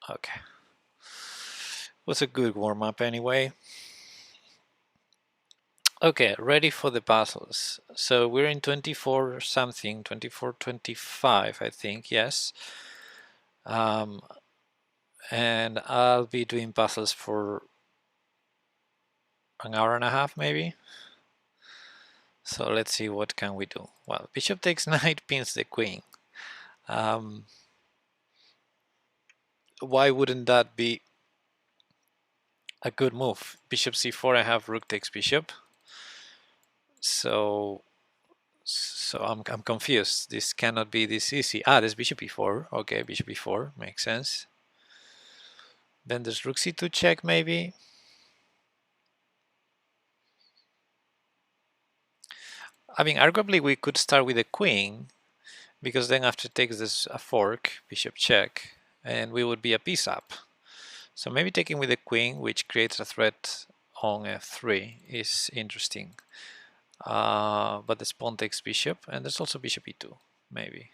Okay. Was a good warm-up anyway. Okay, ready for the puzzles. So we're in 24 something, 24, 25, I think, yes. And I'll be doing puzzles for an hour and a half, maybe. So let's see what can we do. Well, bishop takes knight pins the queen. Why wouldn't that be a good move? Bishop c4, I have rook takes bishop. So I'm confused. This cannot be this easy. Ah, there's bishop e4. Okay, bishop e4 makes sense. Then there's rook c2 check maybe. I mean, arguably we could start with a queen, because then after takes this a fork, bishop check, and we would be a piece up. So maybe taking with a queen, which creates a threat on f3, is interesting. But the pawn takes bishop, and there's also bishop e2, maybe.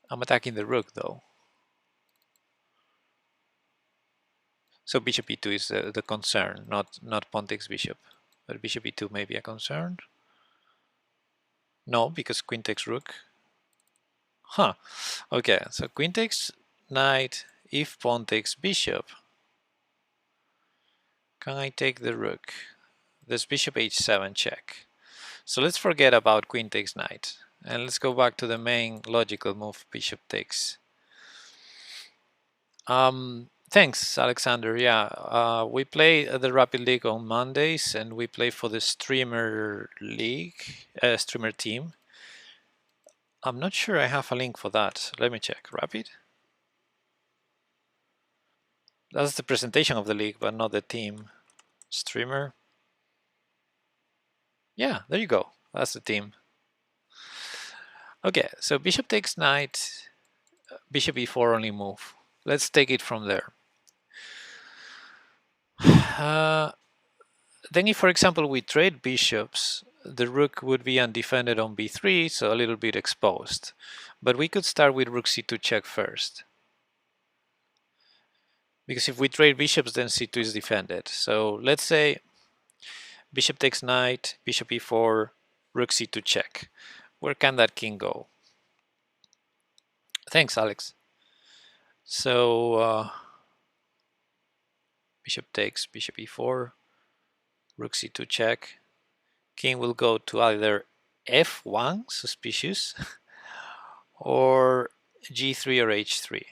I'm attacking the rook though. So bishop e2 is the concern, not pawn takes bishop. But bishop e2 may be a concern. No, because queen takes rook. Huh. Okay, so queen takes knight. If pawn takes bishop, can I take the rook? There's bishop h7 check. So let's forget about queen takes knight. And let's go back to the main logical move, bishop takes. Thanks, Alexander. Yeah, we play the Rapid League on Mondays, and we play for the Streamer League, Streamer team. I'm not sure I have a link for that. Let me check. Rapid? That's the presentation of the league, but not the team. Streamer. Yeah, there you go. That's the team. Okay, so bishop takes knight, bishop e4 only move. Let's take it from there. Then if, for example, we trade bishops, the rook would be undefended on b3, so a little bit exposed. But we could start with rook c2 check first. Because if we trade bishops, then c2 is defended. So let's say bishop takes knight, bishop e4, rook c2 check. Where can that king go? Thanks, Alex. So bishop takes, bishop e4, rook c2 check. King will go to either f1, suspicious, or g3 or h3.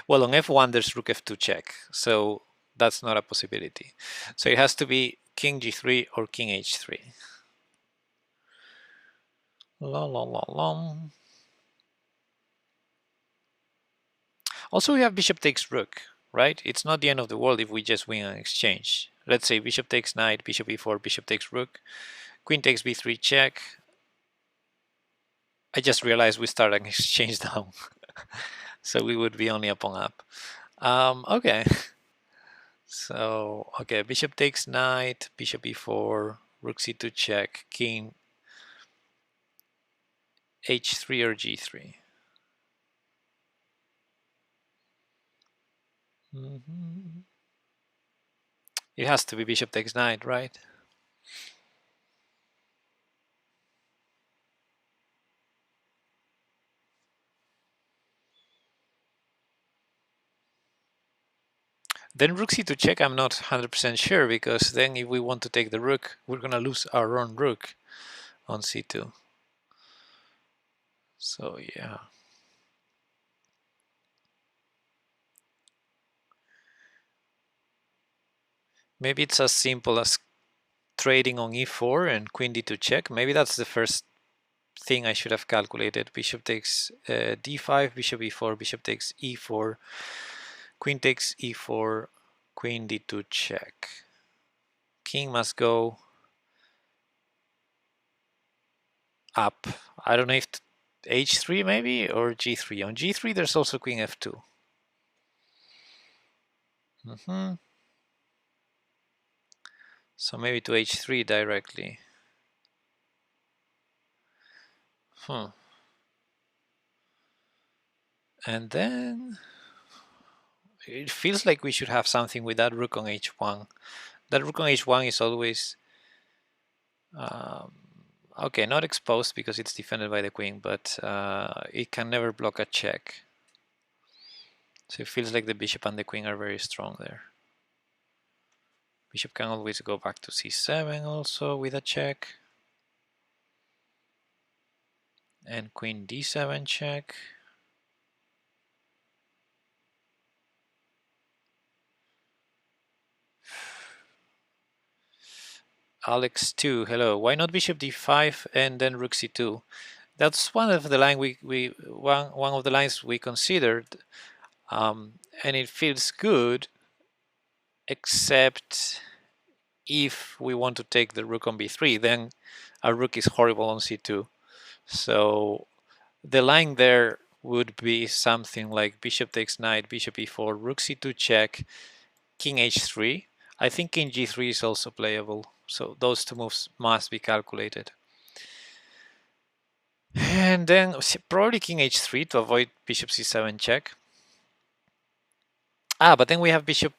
Well, on f1 there's rook f2 check, so that's not a possibility. So it has to be king g3 or king h3. La, la, la, la. Also, we have bishop takes rook, right? It's not the end of the world if we just win an exchange. Let's say bishop takes knight, bishop e4, bishop takes rook, queen takes b3 check. I just realized we start an exchange down. So we would be only a pawn up. Okay. So, okay, bishop takes knight, bishop e4, rook c2 check, king h3 or g3. It has to be bishop takes knight, right? Then rook c2 check, I'm not 100% sure, because then if we want to take the rook, we're going to lose our own rook on c2. So, yeah. Maybe it's as simple as trading on e4 and queen d2 check. Maybe that's the first thing I should have calculated. Bishop takes d5, bishop e4, bishop takes e4, queen takes e4, queen d2 check. King must go up. I don't know if h3 maybe or g3. On g3 there's also queen f2. So maybe to h3 directly. And then it feels like we should have something with that rook on h1. That rook on h1 is always okay, not exposed because it's defended by the queen, but it can never block a check. So it feels like the bishop and the queen are very strong there. Bishop can always go back to c7 also with a check. And queen d7 check. Alex2, hello. Why not bishop d5 and then rook c2? That's one of the one of the lines we considered, and it feels good, except if we want to take the rook on b3, then our rook is horrible on c2. So the line there would be something like bishop takes knight, bishop e4, rook c2 check, king h3. I think king g3 is also playable, so those two moves must be calculated. And then probably king h3 to avoid bishop c7 check. But then we have bishop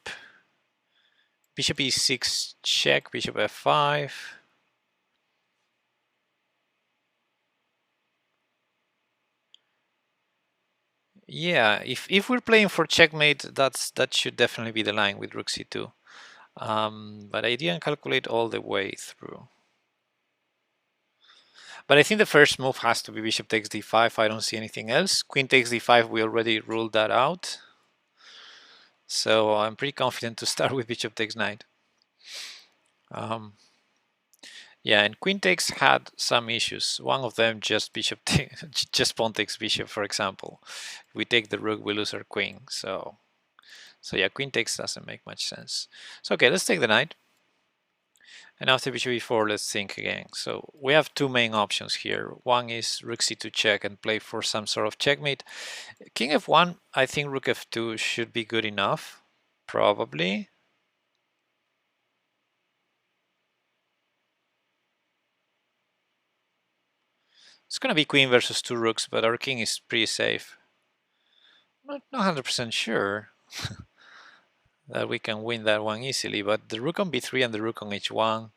e6 check, bishop f5. Yeah, if we're playing for checkmate, that should definitely be the line with rook c2. But I didn't calculate all the way through. But I think the first move has to be bishop takes d5. I don't see anything else. Queen takes d5, we already ruled that out. So I'm pretty confident to start with bishop takes knight. Yeah, and queen takes had some issues. One of them just just pawn takes bishop, for example. If we take the rook, we lose our queen. So yeah, queen takes doesn't make much sense. So okay, let's take the knight. And after bishop e4, let's think again. So we have two main options here. One is rook c2 check and play for some sort of checkmate. King f1, I think rook f2 should be good enough, probably. It's going to be queen versus two rooks, but our king is pretty safe. Not 100% sure that we can win that one easily, but the rook on b3 and the rook on h1,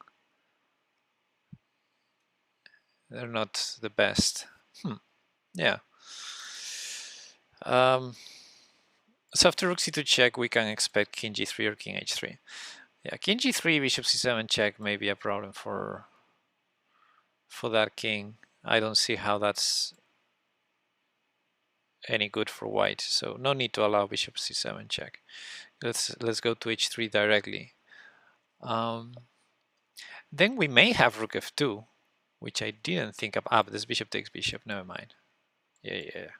they're not the best. Yeah. So after rook c2 check, we can expect king g3 or king h3. Yeah, king g3, bishop c7 check may be a problem for that king. I don't see how that's any good for white, so no need to allow bishop c7 check. Let's go to h3 directly. Then we may have rook f2, which I didn't think of. But this bishop takes bishop, never mind. Yeah.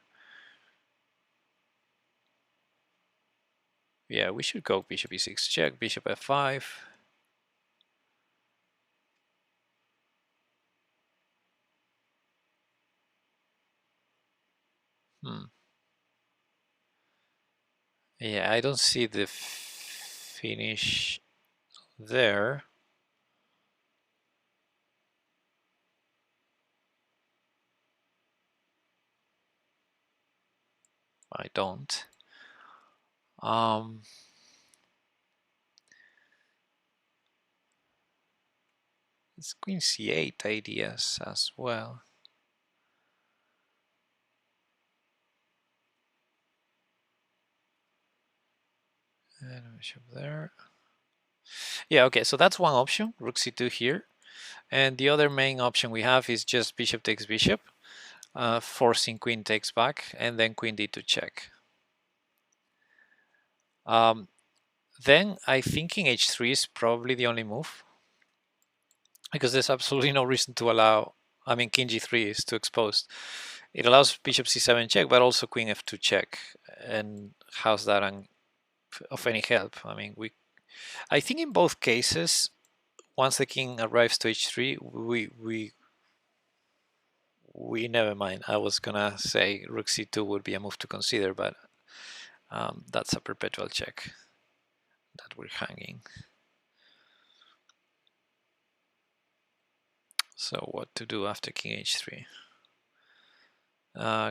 Yeah, we should go bishop e6 check, bishop f5. Yeah, I don't see the finish there. I don't. It's queen c8 ideas as well. And bishop there. Yeah, okay, so that's one option, rook c2 here. And the other main option we have is just bishop takes bishop, forcing queen takes back, and then queen d2 check. Then I think king h3 is probably the only move, because there's absolutely no reason to allow, I mean, king g3 is too exposed. It allows bishop c7 check, but also queen f2 check. And how's that of any help? I mean, I think in both cases, once the king arrives to h3, we never mind. I was gonna say rook c2 would be a move to consider, but that's a perpetual check. that we're hanging. So what to do after king h3?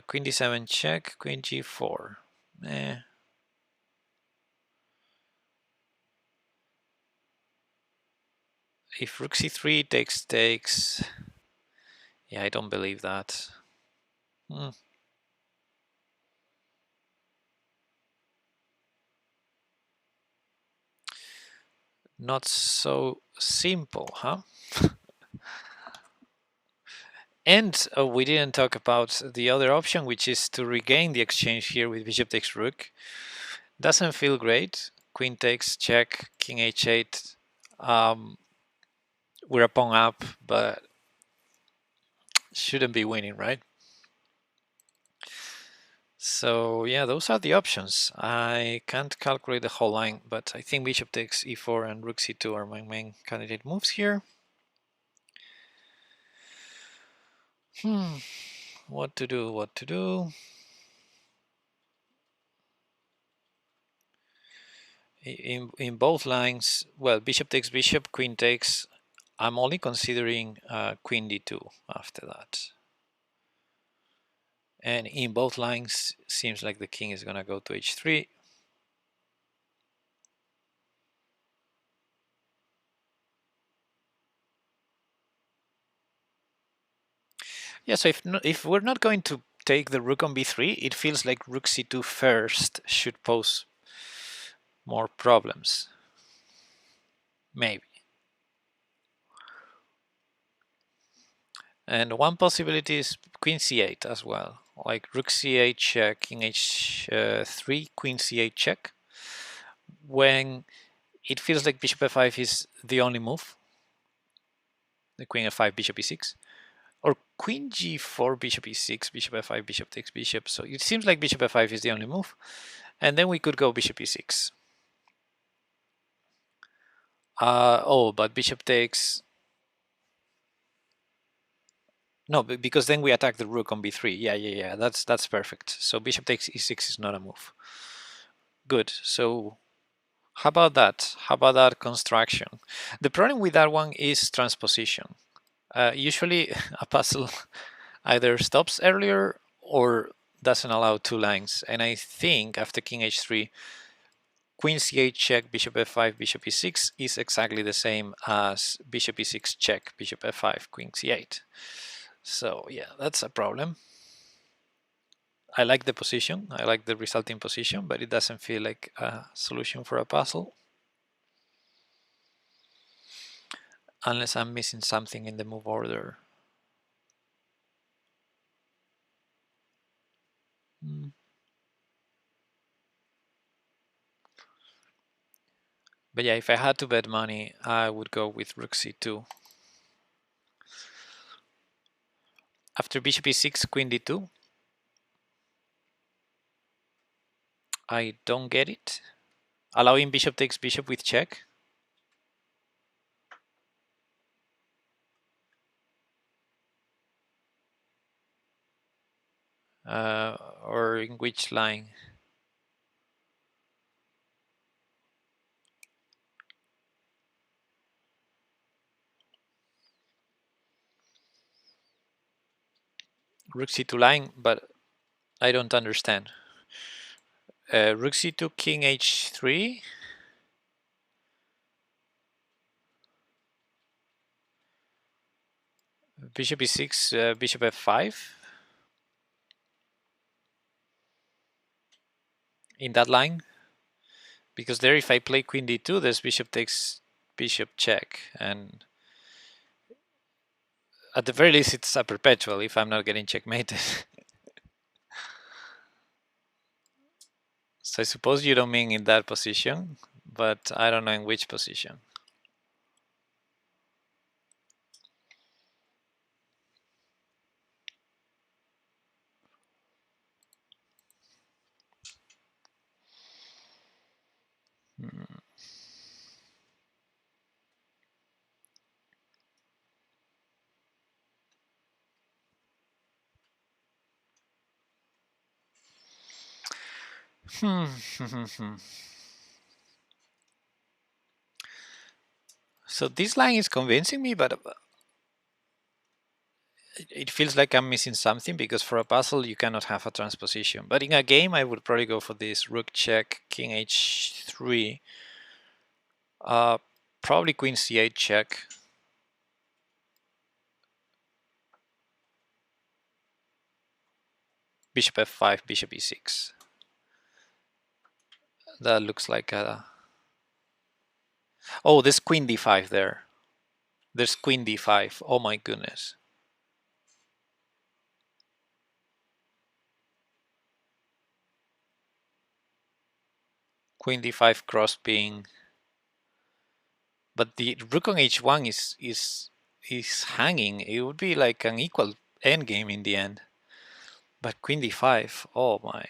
Queen d7 check, queen g4. If rook c3 takes, yeah, I don't believe that. Not so simple, huh? And we didn't talk about the other option, which is to regain the exchange here with bishop takes rook. Doesn't feel great. Queen takes check, king h8. We're a pawn up, but shouldn't be winning, right? So yeah, those are the options. I can't calculate the whole line, but I think bishop takes e4 and rook c2 are my main candidate moves here. What to do, what to do? In both lines, well, bishop takes bishop, queen takes. I'm only considering queen d2 after that. And in both lines, seems like the king is gonna go to h3. Yeah, so if we're not going to take the rook on b3, it feels like rook c2 first should pose more problems. Maybe. And one possibility is queen c8 as well. Like rook c8 check, king h3, queen c8 check. When it feels like bishop f5 is the only move. The queen f5, bishop e6. Or queen g4, bishop e6, bishop f5, bishop takes bishop. So it seems like bishop f5 is the only move. And then we could go bishop e6. Oh, but bishop takes... No, because then we attack the rook on b3. Yeah. That's perfect. So bishop takes e6 is not a move. Good. So how about that? How about that construction? The problem with that one is transposition. Usually a puzzle either stops earlier or doesn't allow two lines. And I think after king h3, queen c8 check, bishop f5, bishop e6 is exactly the same as bishop e6 check, bishop f5, queen c8. So yeah, that's a problem. I like the position, I like the resulting position, but it doesn't feel like a solution for a puzzle. Unless I'm missing something in the move order. But yeah, if I had to bet money, I would go with rook c2. After bishop e6, queen d2. I don't get it. Allowing bishop takes bishop with check. Or in which line? Rook c2 line, but I don't understand. Rook c2, king h3. Bishop e6, bishop f5. In that line. Because there, if I play queen d2, this bishop takes bishop check. And at the very least, it's a perpetual if I'm not getting checkmated. So I suppose you don't mean in that position, but I don't know in which position. So this line is convincing me, but it feels like I'm missing something, because for a puzzle you cannot have a transposition. But in a game I would probably go for this rook check, king h3, probably queen c8 check. Bishop f5, bishop e6. That looks like a... Oh, there's queen d5 there. There's queen d5. Oh my goodness. Queen d5 cross ping. But the rook on h1 is hanging. It would be like an equal endgame in the end. But queen d5, oh my.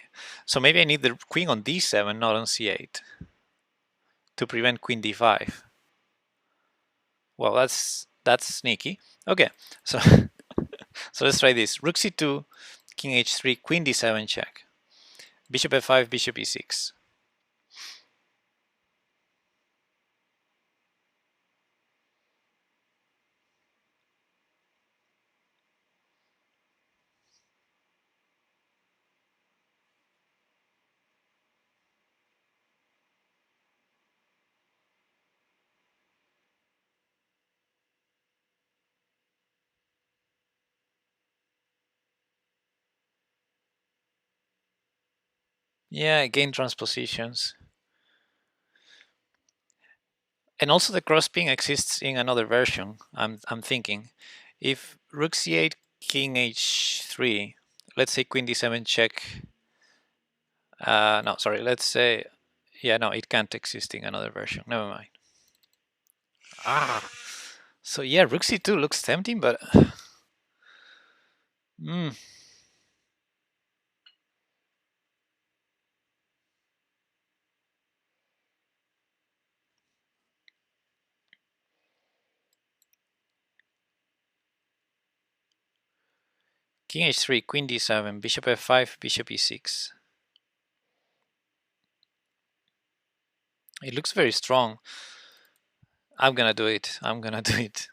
So maybe I need the queen on d7, not on c8, to prevent queen d5. Well, that's sneaky. Okay, so so let's try this. Rook c2, king h3, queen d7 check. Bishop f5, bishop e6. Yeah, again transpositions. And also the cross ping exists in another version. I'm thinking, if rook c8, king h3, let's say queen d7 check. No, sorry. Let's say, yeah, no, it can't exist in another version. Never mind. So yeah, rook c2 looks tempting, but king h3, queen d7, bishop f5, bishop e6. It looks very strong. I'm gonna do it. I'm gonna do it.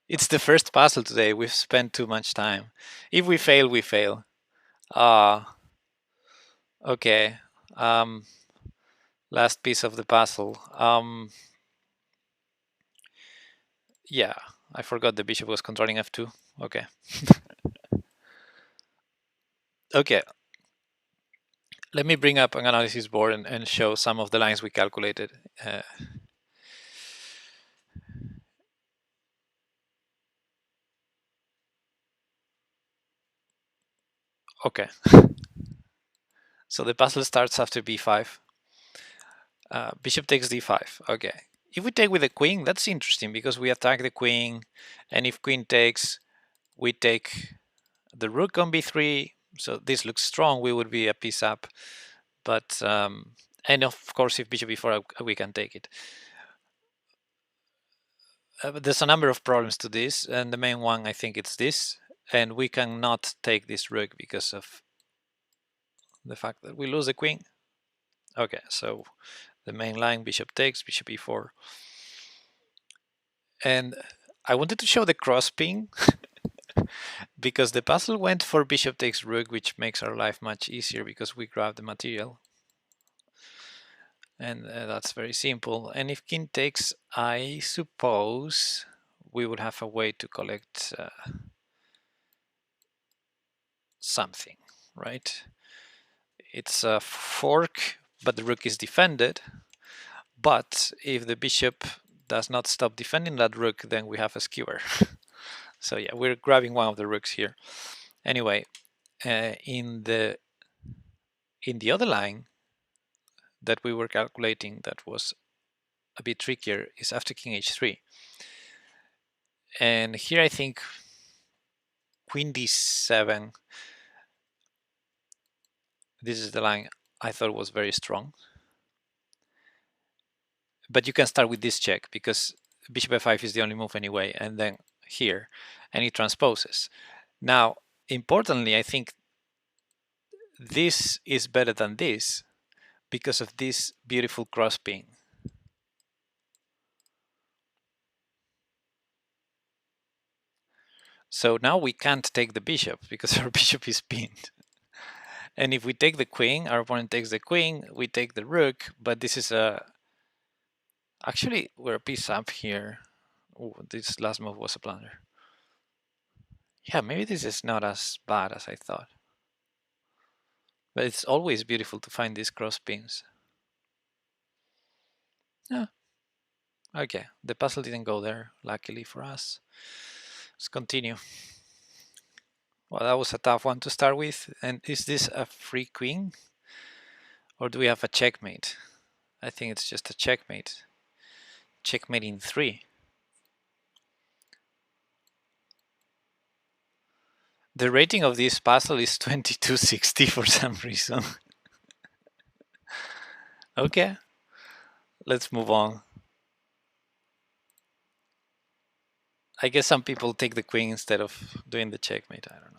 It's the first puzzle today. We've spent too much time. If we fail, we fail. Okay. Last piece of the puzzle. Yeah, I forgot the bishop was controlling f2. Okay. Okay. Let me bring up an analysis board and show some of the lines we calculated. Okay. So the puzzle starts after b5. Bishop takes d5. Okay. If we take with the queen, that's interesting, because we attack the queen, and if queen takes, we take the rook on b3. So this looks strong. We would be a piece up. But and of course, if bishop b4, we can take it. But there's a number of problems to this, and the main one, I think, it's this. And we cannot take this rook because of the fact that we lose the queen. Okay, so the main line, bishop takes, bishop e4. And I wanted to show the cross ping because the puzzle went for bishop takes rook, which makes our life much easier because we grab the material. And that's very simple. And if king takes, I suppose we would have a way to collect something, right? It's a fork, but the rook is defended. But if the bishop does not stop defending that rook, then we have a skewer. So yeah, we're grabbing one of the rooks here. Anyway, in the other line that we were calculating that was a bit trickier is after king h3. And here I think queen d7, this is the line I thought was very strong. But you can start with this check because bishop f5 is the only move anyway, and then here, and it transposes. Now, importantly, I think this is better than this because of this beautiful cross ping. So now we can't take the bishop because our bishop is pinned. And if we take the queen, our opponent takes the queen, we take the rook, but this is a... Actually, we're a piece up here. Ooh, this last move was a blunder. Yeah, maybe this is not as bad as I thought. But it's always beautiful to find these cross pins. Yeah. Okay, the puzzle didn't go there, luckily for us. Let's continue. Well, that was a tough one to start with. And is this a free queen? Or do we have a checkmate? I think it's just a checkmate. Checkmate in 3. The rating of this puzzle is 2260 for some reason. Okay, let's move on. I guess some people take the queen instead of doing the checkmate. I don't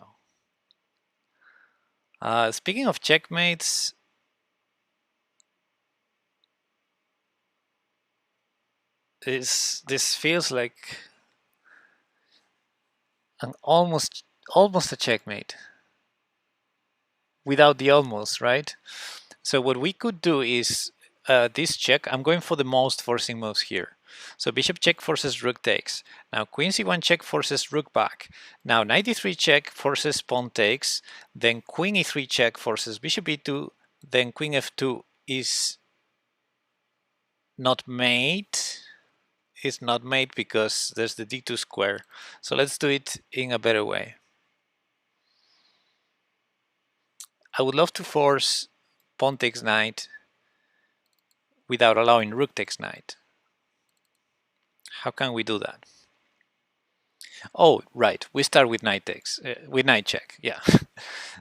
know. Speaking of checkmates, this feels like an almost a checkmate without the almost, right? So what we could do is this check. I'm going for the most forcing moves here. So bishop check forces rook takes. Now queen c1 check forces rook back. Now knight e3 check forces pawn takes. Then queen e3 check forces bishop e2. Then queen f2 is not mate. It's not mate because there's the d2 square. So let's do it in a better way. I would love to force pawn takes knight without allowing rook takes knight. How can we do that? Oh, right. We start with knight takes, with knight check. Yeah.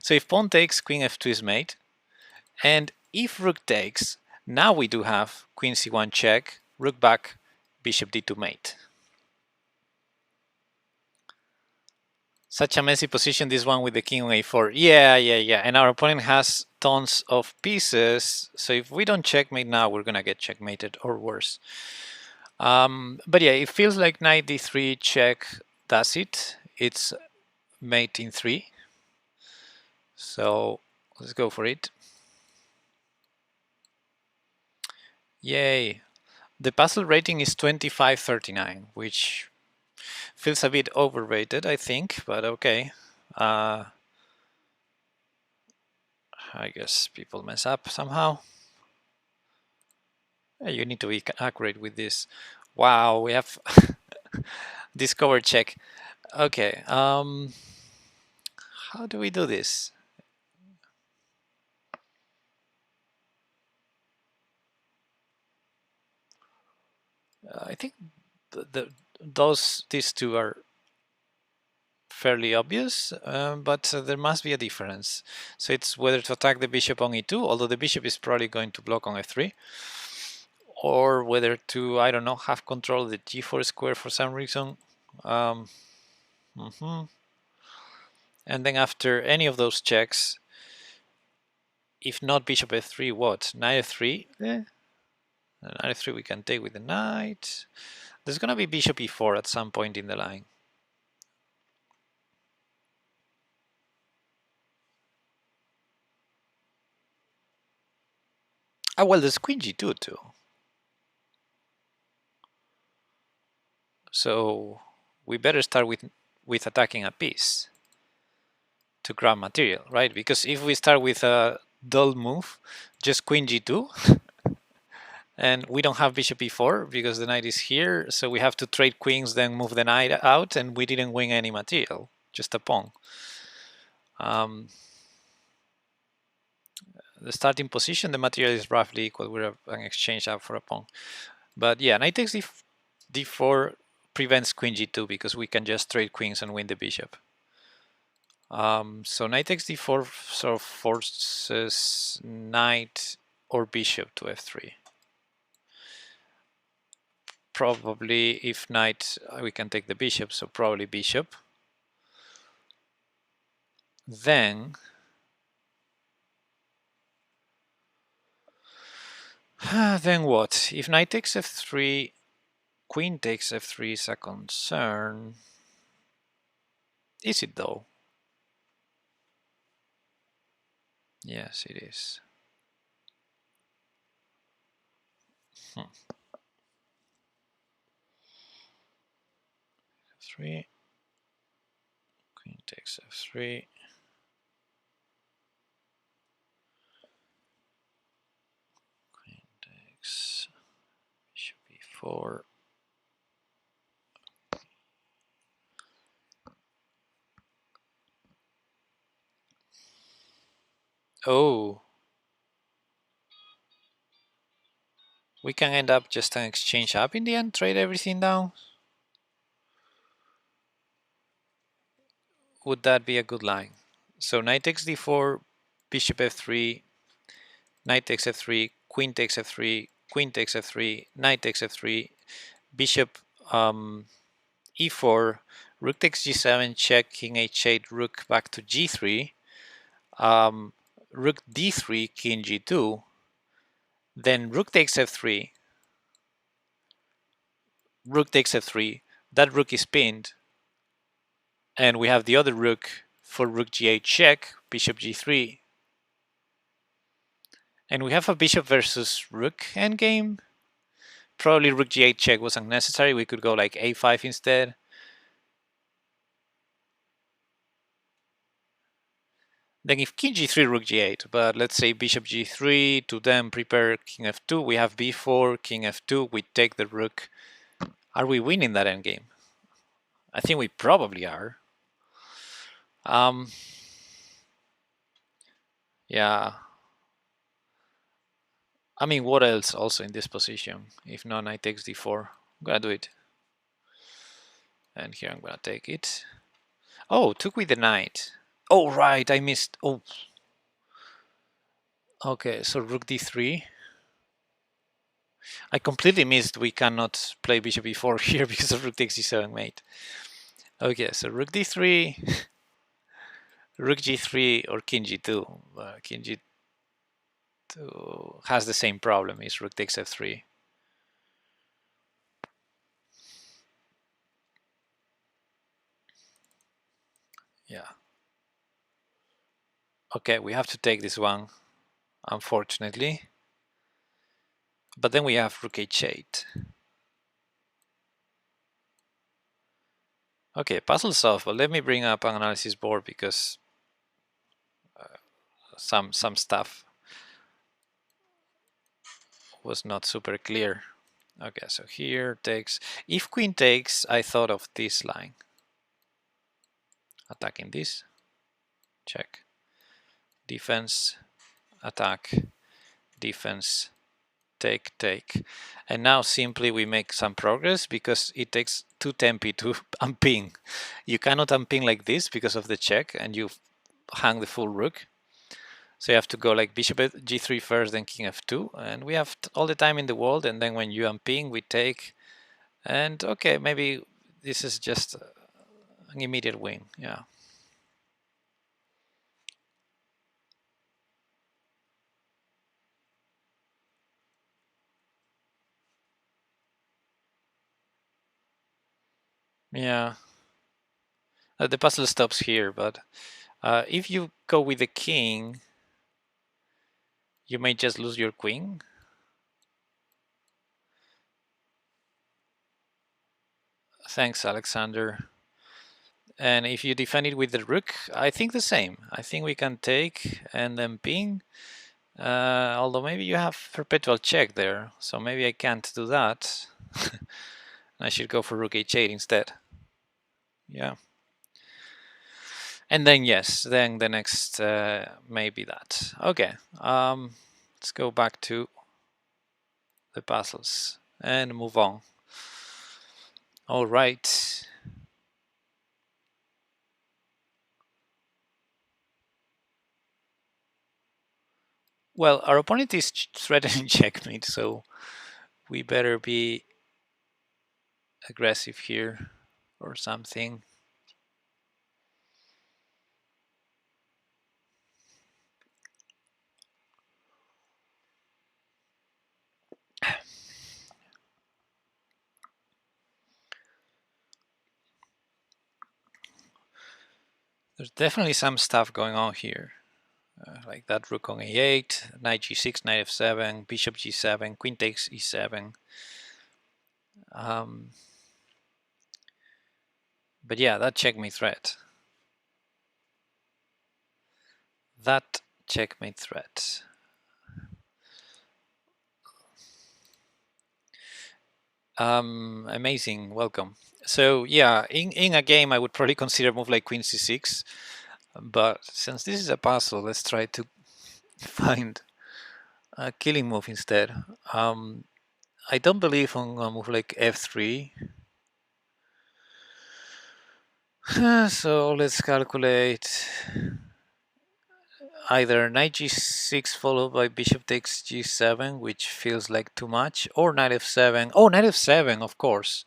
So if pawn takes, queen f2 is mate, and if rook takes, now we do have queen c1 check, rook back, bishop d2 mate. Such a messy position, this one with the king on a4. Yeah. And our opponent has tons of pieces, so if we don't checkmate now, we're gonna get checkmated or worse. But yeah, it feels like knight d3 check does it. It's mate in 3. So let's go for it. Yay. The puzzle rating is 2539, which feels a bit overrated, I think, but okay. I guess people mess up somehow. You need to be accurate with this. Wow, we have discover check. Okay, how do we do this? I think these two are fairly obvious, but there must be a difference. So it's whether to attack the bishop on e2, although the bishop is probably going to block on f3, or whether to, I don't know, have control of the g4 square for some reason. And then after any of those checks, if not bishop f3, what? Knight f3? Knight f3 we can take with the knight. There's gonna be bishop e4 at some point in the line. Ah, well, there's queen g2 too. So we better start with attacking a piece to grab material, right? Because if we start with a dull move, just queen g2, and we don't have bishop e4 because the knight is here, so we have to trade queens, then move the knight out, and we didn't win any material, just a pawn. The starting position, the material is roughly equal. We're an exchange up for a pawn. But yeah, knight takes d4 prevents queen g2 because we can just trade queens and win the bishop. So knight takes d4 sort of forces knight or bishop to f3. Probably if knight, we can take the bishop, so probably bishop. Then what? If knight takes f3, queen takes f3 is a concern. Is it though? Yes, it is. 3. Queen takes f3. Queen takes bishop e4. Oh, we can end up just an exchange up in the end, trade everything down. Would that be a good line? So knight takes d4, bishop f3, knight takes f3, queen takes f3, queen takes f3, knight takes f3, bishop e4, rook takes g7, check, king h8, rook back to g3, rook d3, king g2, then rook takes f3, rook takes f3, that rook is pinned, and we have the other rook for rook g8 check, bishop g3, and we have a bishop versus rook endgame. Probably rook g8 check was unnecessary, we could go like a5 instead. Then if king g3, rook g8, but let's say bishop g3, to then prepare king f2, we have b4, king f2, we take the rook. Are we winning that endgame? I think we probably are. Yeah. I mean, what else also in this position? If not, knight takes d4. I'm gonna do it. And here I'm gonna take it. Oh, took with the knight. Oh, right, I missed. Oh. Okay, so rook d3. I completely missed we cannot play bishop e4 here because of rook takes d7 mate. Okay, so rook d3, rook g3 or king g2. King g2 has the same problem, is rook takes f3. Yeah. Okay, we have to take this one, unfortunately. But then we have rook h8. Okay, puzzle solved, but let me bring up an analysis board because some stuff was not super clear. Okay, so here takes. If queen takes, I thought of this line. Attacking this. Check. Defense, attack, defense, take, take. And now simply we make some progress because it takes 2 tempi to unping. You cannot unping like this because of the check and you hang the full rook. So you have to go like bishop g3 first, then king f2. And we have all the time in the world. And then when you unping, we take. And okay, maybe this is just an immediate win. Yeah. Yeah. The puzzle stops here, but if you go with the king, you may just lose your queen. Thanks, Alexander. And if you defend it with the rook, I think the same. I think we can take and then ping. Although maybe you have perpetual check there, so maybe I can't do that. I should go for rook h8 instead. Yeah. And then yes, then the next maybe that. Okay, let's go back to the puzzles and move on. All right. Well, our opponent is threatening checkmate, so we better be aggressive here or something. There's definitely some stuff going on here. Like that rook on a8, knight g6, knight f7, bishop g7, queen takes e7. But yeah, that checkmate threat. That checkmate threat. Amazing, welcome. So yeah, in a game I would probably consider a move like queen c6, but since this is a puzzle, let's try to find a killing move instead. I don't believe on a move like f3. So let's calculate either knight g6 followed by bishop takes g7, which feels like too much, or knight f7. Oh, knight f7, of course.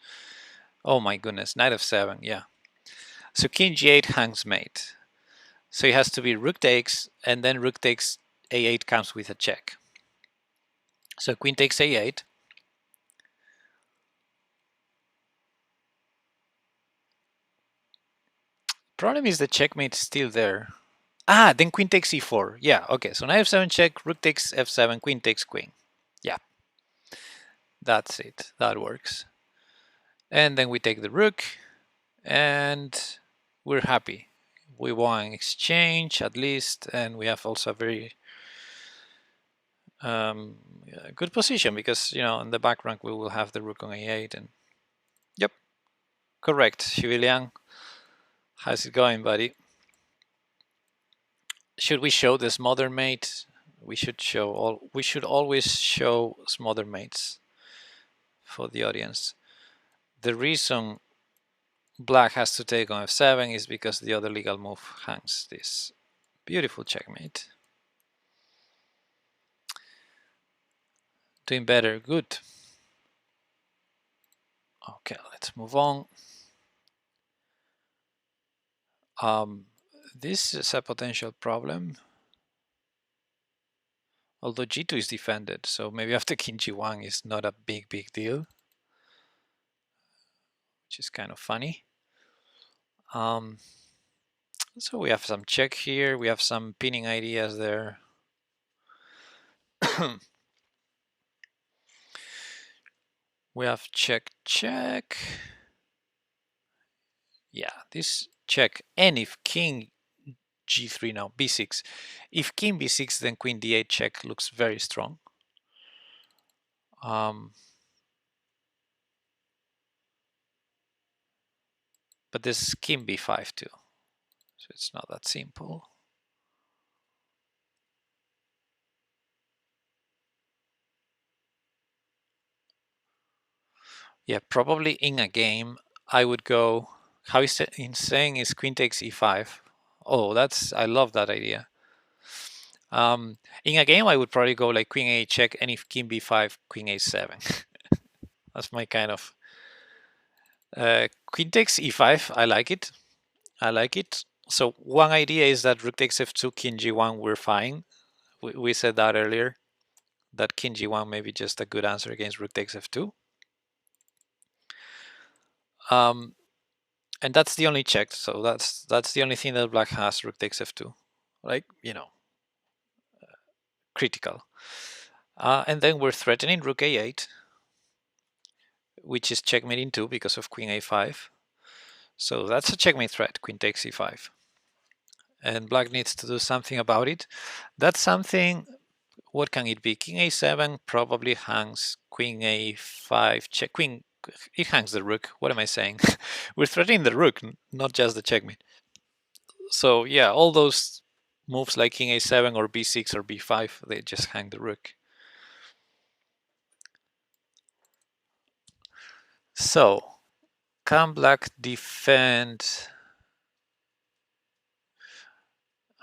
Oh my goodness, knight f7, yeah. So king g8 hangs mate. So it has to be rook takes, and then rook takes a8 comes with a check. So queen takes a8. Problem is the checkmate is still there. Ah, then queen takes e4. Yeah, okay. So knight f7 check, rook takes f7, queen takes queen. Yeah, that's it. That works. And then we take the rook, and we're happy. We won exchange at least, and we have also a very good position because, you know, in the back rank we will have the rook on a8. And yep, correct. Civilian, how's it going, buddy? Should we show the smother mate? We should show all. We should always show smother mates for the audience. The reason black has to take on f7 is because the other legal move hangs this beautiful checkmate. Doing better, good. Okay, let's move on. This is a potential problem. Although g2 is defended, so maybe after king g1 is not a big deal, which is kind of funny. So we have some check here, we have some pinning ideas there. We have check. Yeah, this check. And if king g3 now, b6. If king b6, then queen d8 check looks very strong. But there's king b5 too, so it's not that simple. Yeah, probably in a game I would go. How is it insane is queen takes e5. Oh, I love that idea. In a game I would probably go like queen a check, and if king b5, queen a7. That's my kind of queen takes e5. I like it. I like it. So one idea is that rook takes f2, king g1, we're fine. We said that earlier, that king g1 may be just a good answer against rook takes f2. And that's the only check. So that's the only thing that black has, rook takes f2. Like, you know, critical. And then we're threatening rook a8, which is checkmating too because of queen a5. So that's a checkmate threat, queen takes e5. And black needs to do something about it. That's something, what can it be? King a7 probably hangs queen a5, check, queen, it hangs the rook. What am I saying? We're threatening the rook, not just the checkmate. So yeah, all those moves like king a7 or b6 or b5, they just hang the rook. So, can black defend?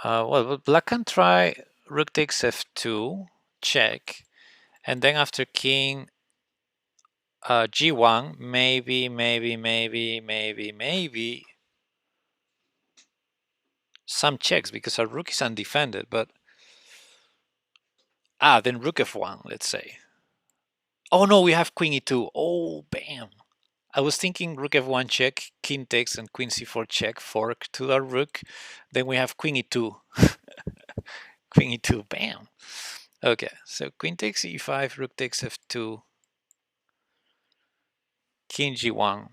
Well, black can try rook takes f2, check, and then after king g1, maybe some checks because our rook is undefended, but then rook f1, let's say. Oh no, we have queen e2. Oh, bam. I was thinking rook f1 check, king takes, and queen c4 check, fork to our rook. Then we have queen e2. Queen e2, bam. Okay, so queen takes e5, rook takes f2, king g1.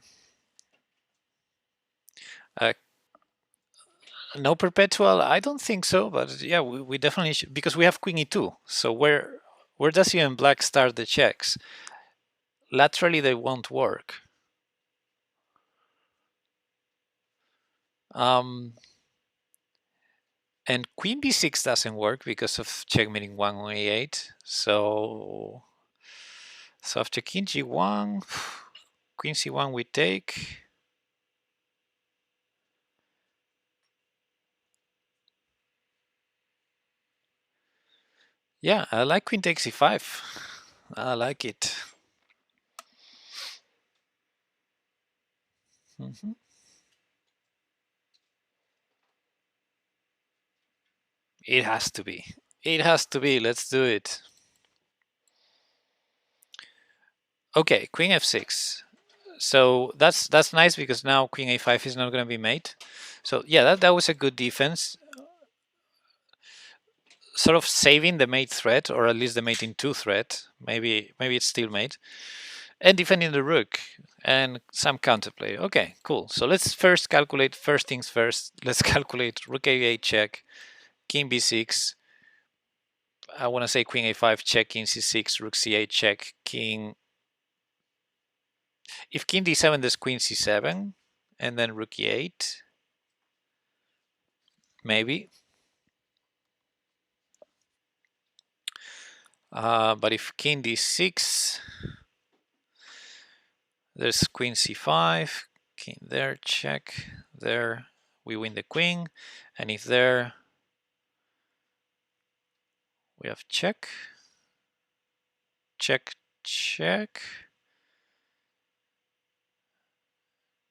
No perpetual, I don't think so, but yeah, we definitely should, because we have queen e2. So where does even black start the checks? Laterally, they won't work. And queen b6 doesn't work because of checkmating 1 on a8. So after king g1, queen c1 we take. Yeah, I like queen takes e5. I like it. It has to be. It has to be. Let's do it. Okay, queen f6. So that's nice because now queen a5 is not going to be mate. So yeah, that was a good defense. Sort of saving the mate threat, or at least the mate in 2 threat. Maybe it's still mate. And defending the rook and some counterplay. Okay, cool. So let's first calculate, first things first. Let's calculate rook a8 check, king b6. I want to say queen a5 check, king c6, rook c8 check, king. If king d7, there's queen c7, and then rook e8. Maybe. But if king d6, there's queen c5, king there, check, there, we win the queen, and if there, we have check, check, check,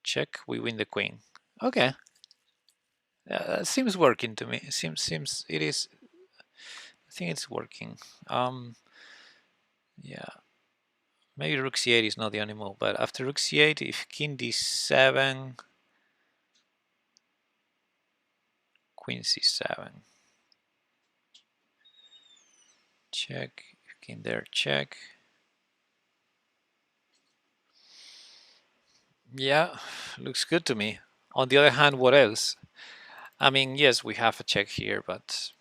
check, we win the queen. Okay. Seems working to me. Seems it is. I think it's working. Yeah. Maybe rook c8 is not the only move, but after rook c8, if king d7, queen c7, check, king there, check. Yeah, looks good to me. On the other hand, what else? I mean, yes, we have a check here, but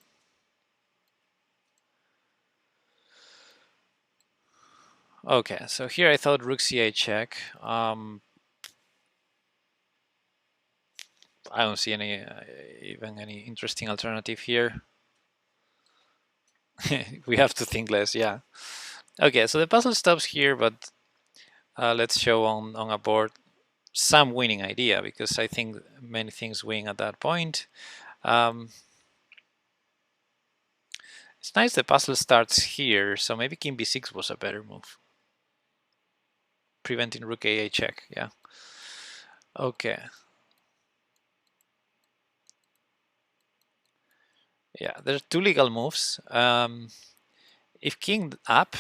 okay. So here I thought rook c8 check. I don't see any even any interesting alternative here. We have to think less, yeah. Okay, so the puzzle stops here, but let's show on a board some winning idea, because I think many things win at that point. It's nice the puzzle starts here, so maybe king b6 was a better move. Preventing rook a8 check, yeah. Okay. Yeah, there's two legal moves. If king up,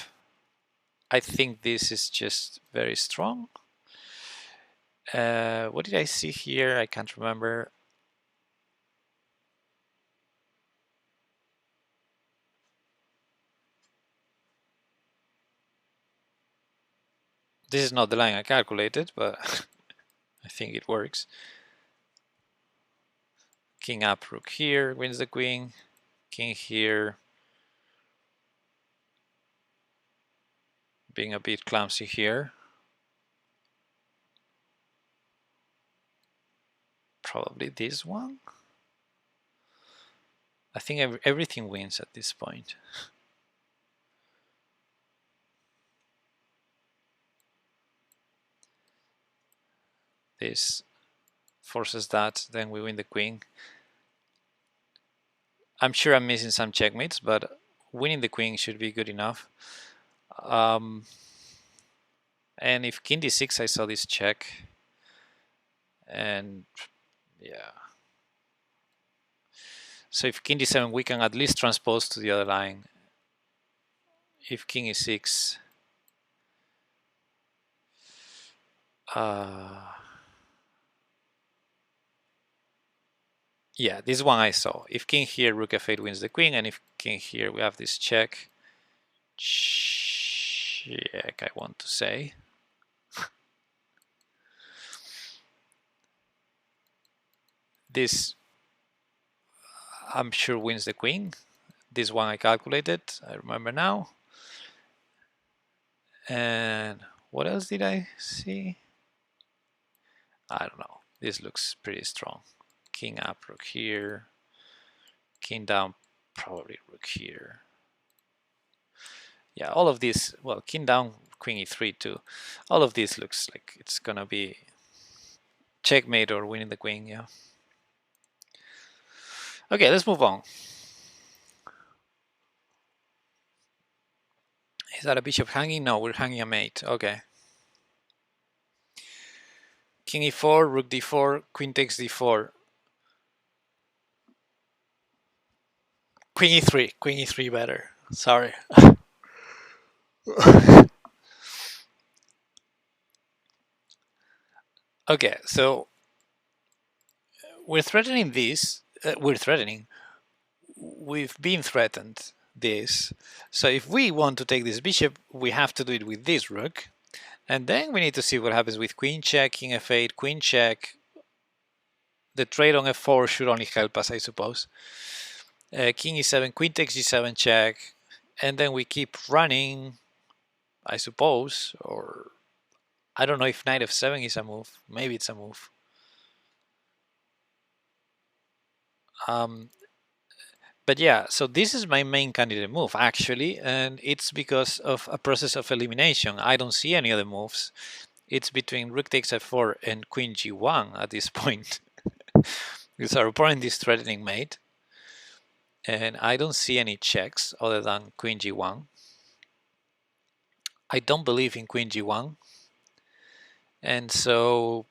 I think this is just very strong. What did I see here? I can't remember. This is not the line I calculated, but I think it works. King up, rook here, wins the queen. King here, being a bit clumsy here. Probably this one. I think everything wins at this point. This forces that, then we win the queen. I'm sure I'm missing some checkmates, but winning the queen should be good enough. And if king d6, I saw this check. And yeah. So if king d7, we can at least transpose to the other line. If king e6, Yeah, this one I saw. If king here, rook f8 wins the queen, and if king here, we have this check. Check, I want to say. This, I'm sure, wins the queen. This one I calculated, I remember now. And what else did I see? I don't know. This looks pretty strong. King up, rook here. King down, probably rook here. Yeah, all of this, well, king down, queen e3 too. All of this looks like it's gonna be checkmate or winning the queen, yeah. Okay, let's move on. Is that a bishop hanging? No, we're hanging a mate. Okay. King e4, rook d4, queen takes d4. Queen e3 better. Sorry. Okay, so we're threatening this. We've been threatened this. So if we want to take this bishop, we have to do it with this rook. And then we need to see what happens with queen check, king f8, queen check. The trade on f4 should only help us, I suppose. King e7, queen takes g7 check. And then we keep running, I suppose. Or I don't know if knight f7 is a move. Maybe it's a move. But yeah, so this is my main candidate move, actually. And it's because of a process of elimination. I don't see any other moves. It's between rook takes f4 and queen g1 at this point. Because our opponent is threatening mate. And I don't see any checks other than queen g1. I don't believe in queen g1. And so,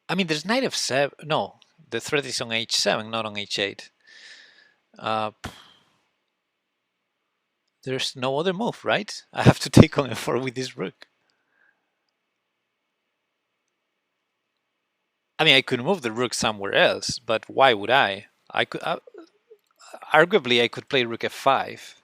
I mean, there's knight f7. No, the threat is on h7, not on h8. There's no other move, right? I have to take on f4 with this rook. I mean, I could move the rook somewhere else, but why would I? I could arguably I could play rook f5.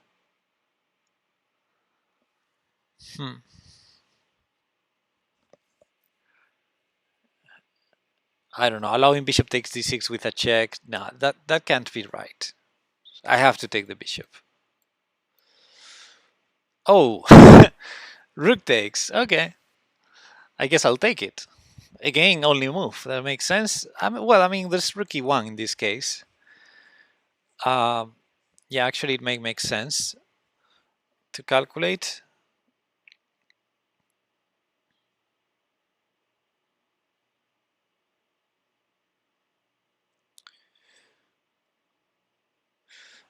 I don't know. Allowing bishop takes d6 with a check. No, that can't be right. I have to take the bishop. Oh, rook takes. Okay. I guess I'll take it. Again, only move. That makes sense. Well, I mean, there's rook e1 in this case. Yeah, actually, it may make sense to calculate.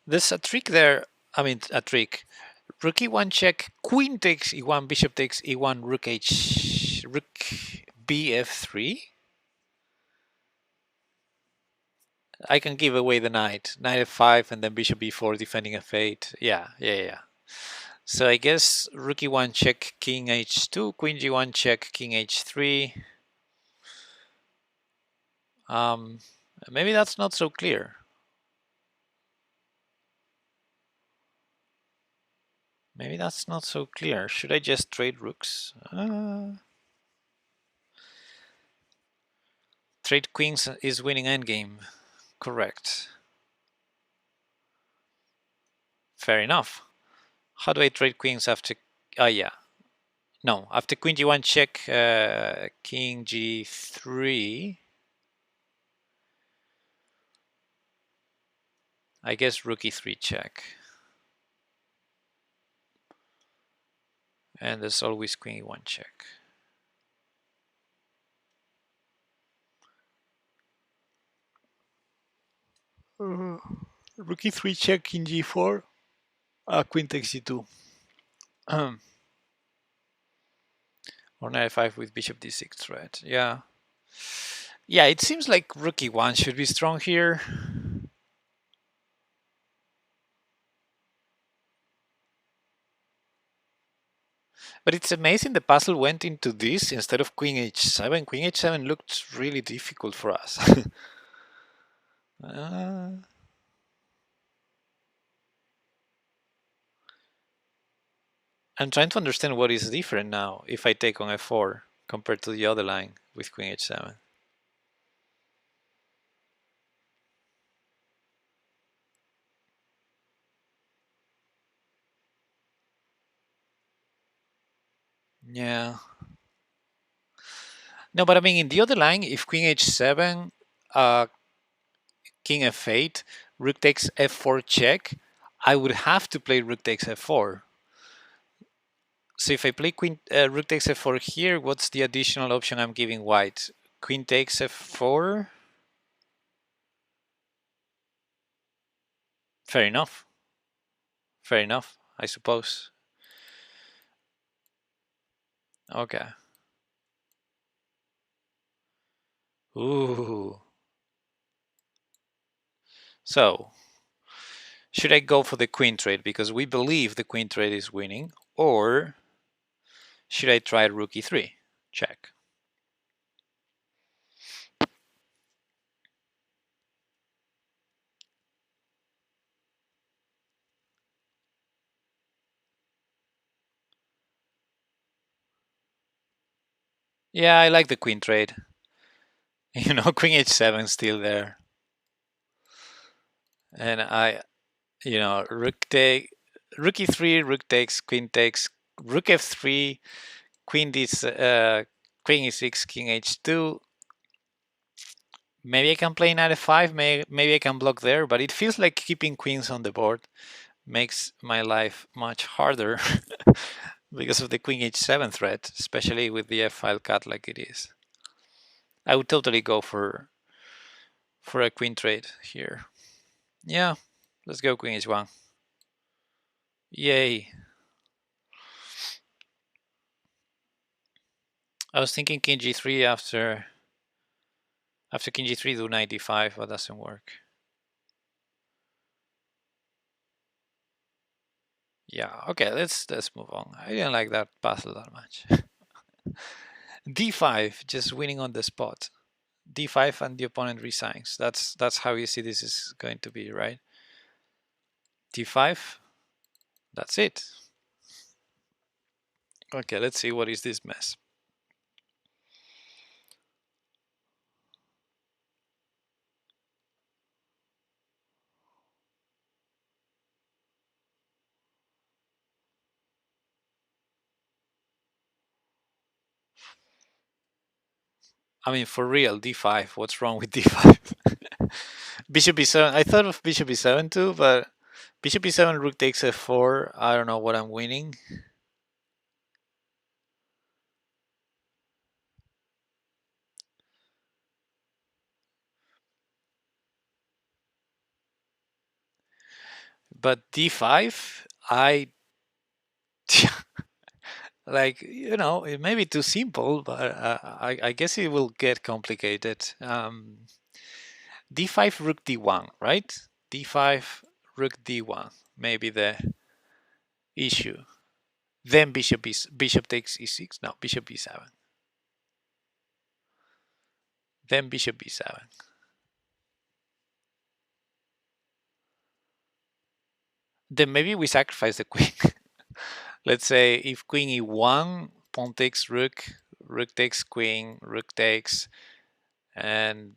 There's a trick there. I mean, a trick. Rook e1 check, queen takes e1, bishop takes e1, rook bf3. I can give away the knight. Knight f5 and then bishop b4 defending f8. Yeah. So I guess rook e1 check, king h2, queen g1 check, king h3. Maybe that's not so clear. Maybe that's not so clear. Should I just trade rooks? Trade queens is winning endgame. Correct. Fair enough. How do I trade queens after... yeah. No, after queen g1 check, king g3. I guess rook e3 check. And there's always queen e1 check. Rook e3 check, king g4. Queen takes e2. Or knight f5 with bishop d6 threat. Yeah. Yeah, it seems like rook e1 should be strong here. But it's amazing the puzzle went into this instead of queen h7. Queen h7 looked really difficult for us. uh, I'm trying to understand what is different now if I take on f4 compared to the other line with queen h7. Yeah. No, but I mean, in the other line, if queen h7, king f8, rook takes f4 check, I would have to play rook takes f4. So if I play rook takes f4 here, what's the additional option I'm giving white? Queen takes f4? Fair enough. Fair enough, I suppose. Okay. Ooh. So, should I go for the queen trade because we believe the queen trade is winning, or should I try rook e3? Check. Yeah, I like the queen trade. You know, queen h7 still there. And rook e3, rook takes, queen takes, rook f3, queen queen e6, king h2. Maybe I can play knight f5, maybe I can block there, but it feels like keeping queens on the board makes my life much harder because of the queen h7 threat, especially with the f-file cut like it is. I would totally go for a queen trade here. Yeah, let's go queen h1. Yay. I was thinking king g3 after king g3 do knight d5, but doesn't work. Yeah, okay, let's move on. I didn't like that puzzle that much. d5, just winning on the spot. d5 and the opponent resigns. That's how easy this is going to be, right? d5, that's it. Okay, let's see what is this mess. I mean, for real, d5. What's wrong with d5? Bishop e7. I thought of bishop e7 too, but bishop e7, rook takes f4. I don't know what I'm winning. But d5, I like, it may be too simple, but I guess it will get complicated. d5, rook d1, right? d5, rook d1, maybe the issue. Then bishop takes e6. No, bishop e7. Then bishop e7. Then maybe we sacrifice the queen. Let's say if queen e1, pawn takes rook, rook takes queen, rook takes, and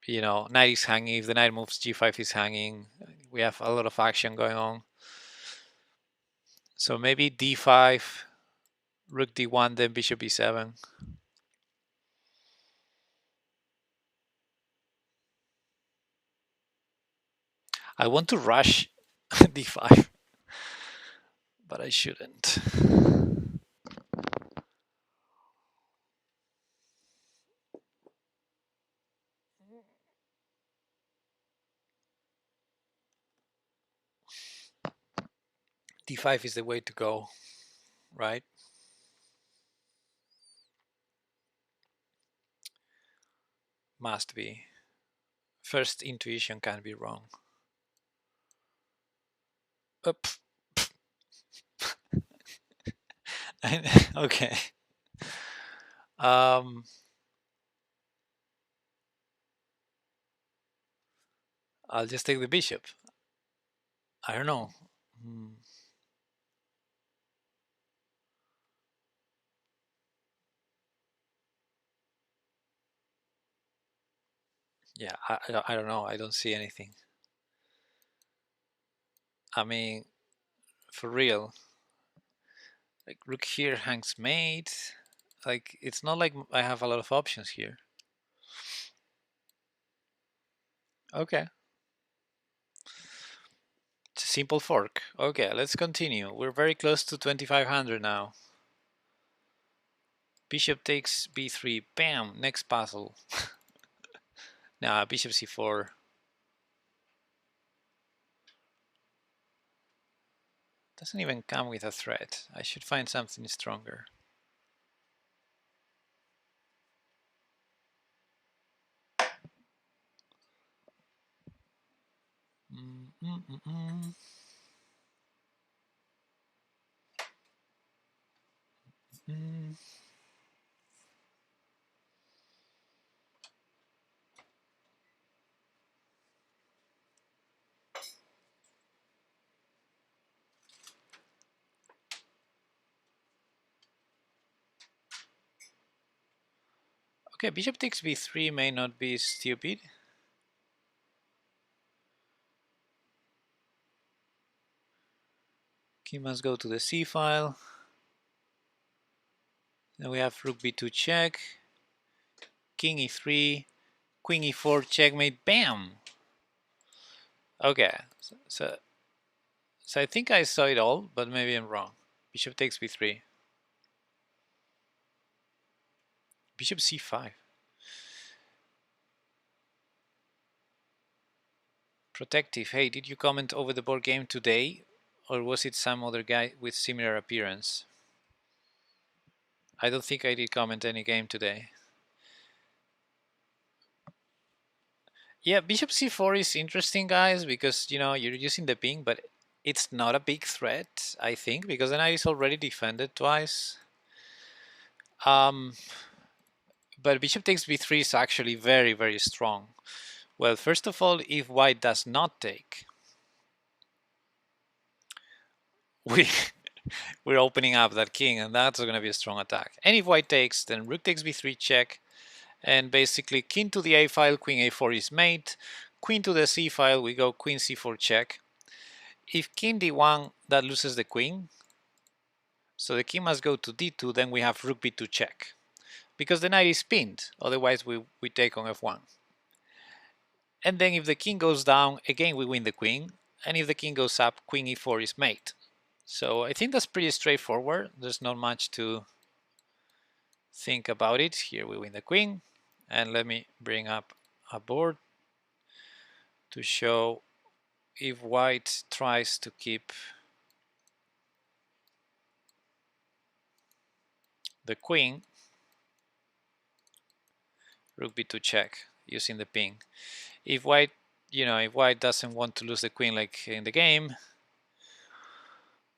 knight is hanging. If the knight moves, g5 is hanging. We have a lot of action going on. So maybe d5, rook d1, then bishop e7. I want to rush d5, but I shouldn't. d5 is the way to go, right? Must be. First intuition can't be wrong. Up. Okay. Um, I'll just take the bishop. I don't know. Hmm. Yeah, I don't know. I don't see anything. I mean, for real. Like rook here hangs mate. Like it's not like I have a lot of options here. Okay. It's a simple fork. Okay, let's continue. We're very close to 2500 now. Bishop takes b3. Bam! Next puzzle. Nah, bishop c4. Doesn't even come with a threat. I should find something stronger. Mm, mm, mm, mm. Mm. Okay, bishop takes b3 may not be stupid. King must go to the c file. Then we have rook b2 check. King e3. Queen e4 checkmate. Bam! Okay, so I think I saw it all, but maybe I'm wrong. Bishop takes b3. Bishop c5. Protective. Hey, did you comment over the board game today? Or was it some other guy with similar appearance? I don't think I did comment any game today. Yeah, bishop c4 is interesting, guys, because, you know, you're using the ping, but it's not a big threat, I think, because the knight is already defended twice. But bishop takes b3 is actually very, very strong. Well, first of all, if white does not take, we we're opening up that king, and that's going to be a strong attack. And if white takes, then rook takes b3 check, and basically king to the a file, queen a4 is mate, queen to the c file, we go queen c4 check. If king d1, that loses the queen, so the king must go to d2, then we have rook b2 check, because the knight is pinned, otherwise we take on f1. And then if the king goes down, again we win the queen, and if the king goes up, queen e4 is mate. So I think that's pretty straightforward. There's not much to think about it. Here we win the queen, and let me bring up a board to show if white tries to keep the queen, rook b2 check using the ping. If white, if white doesn't want to lose the queen like in the game,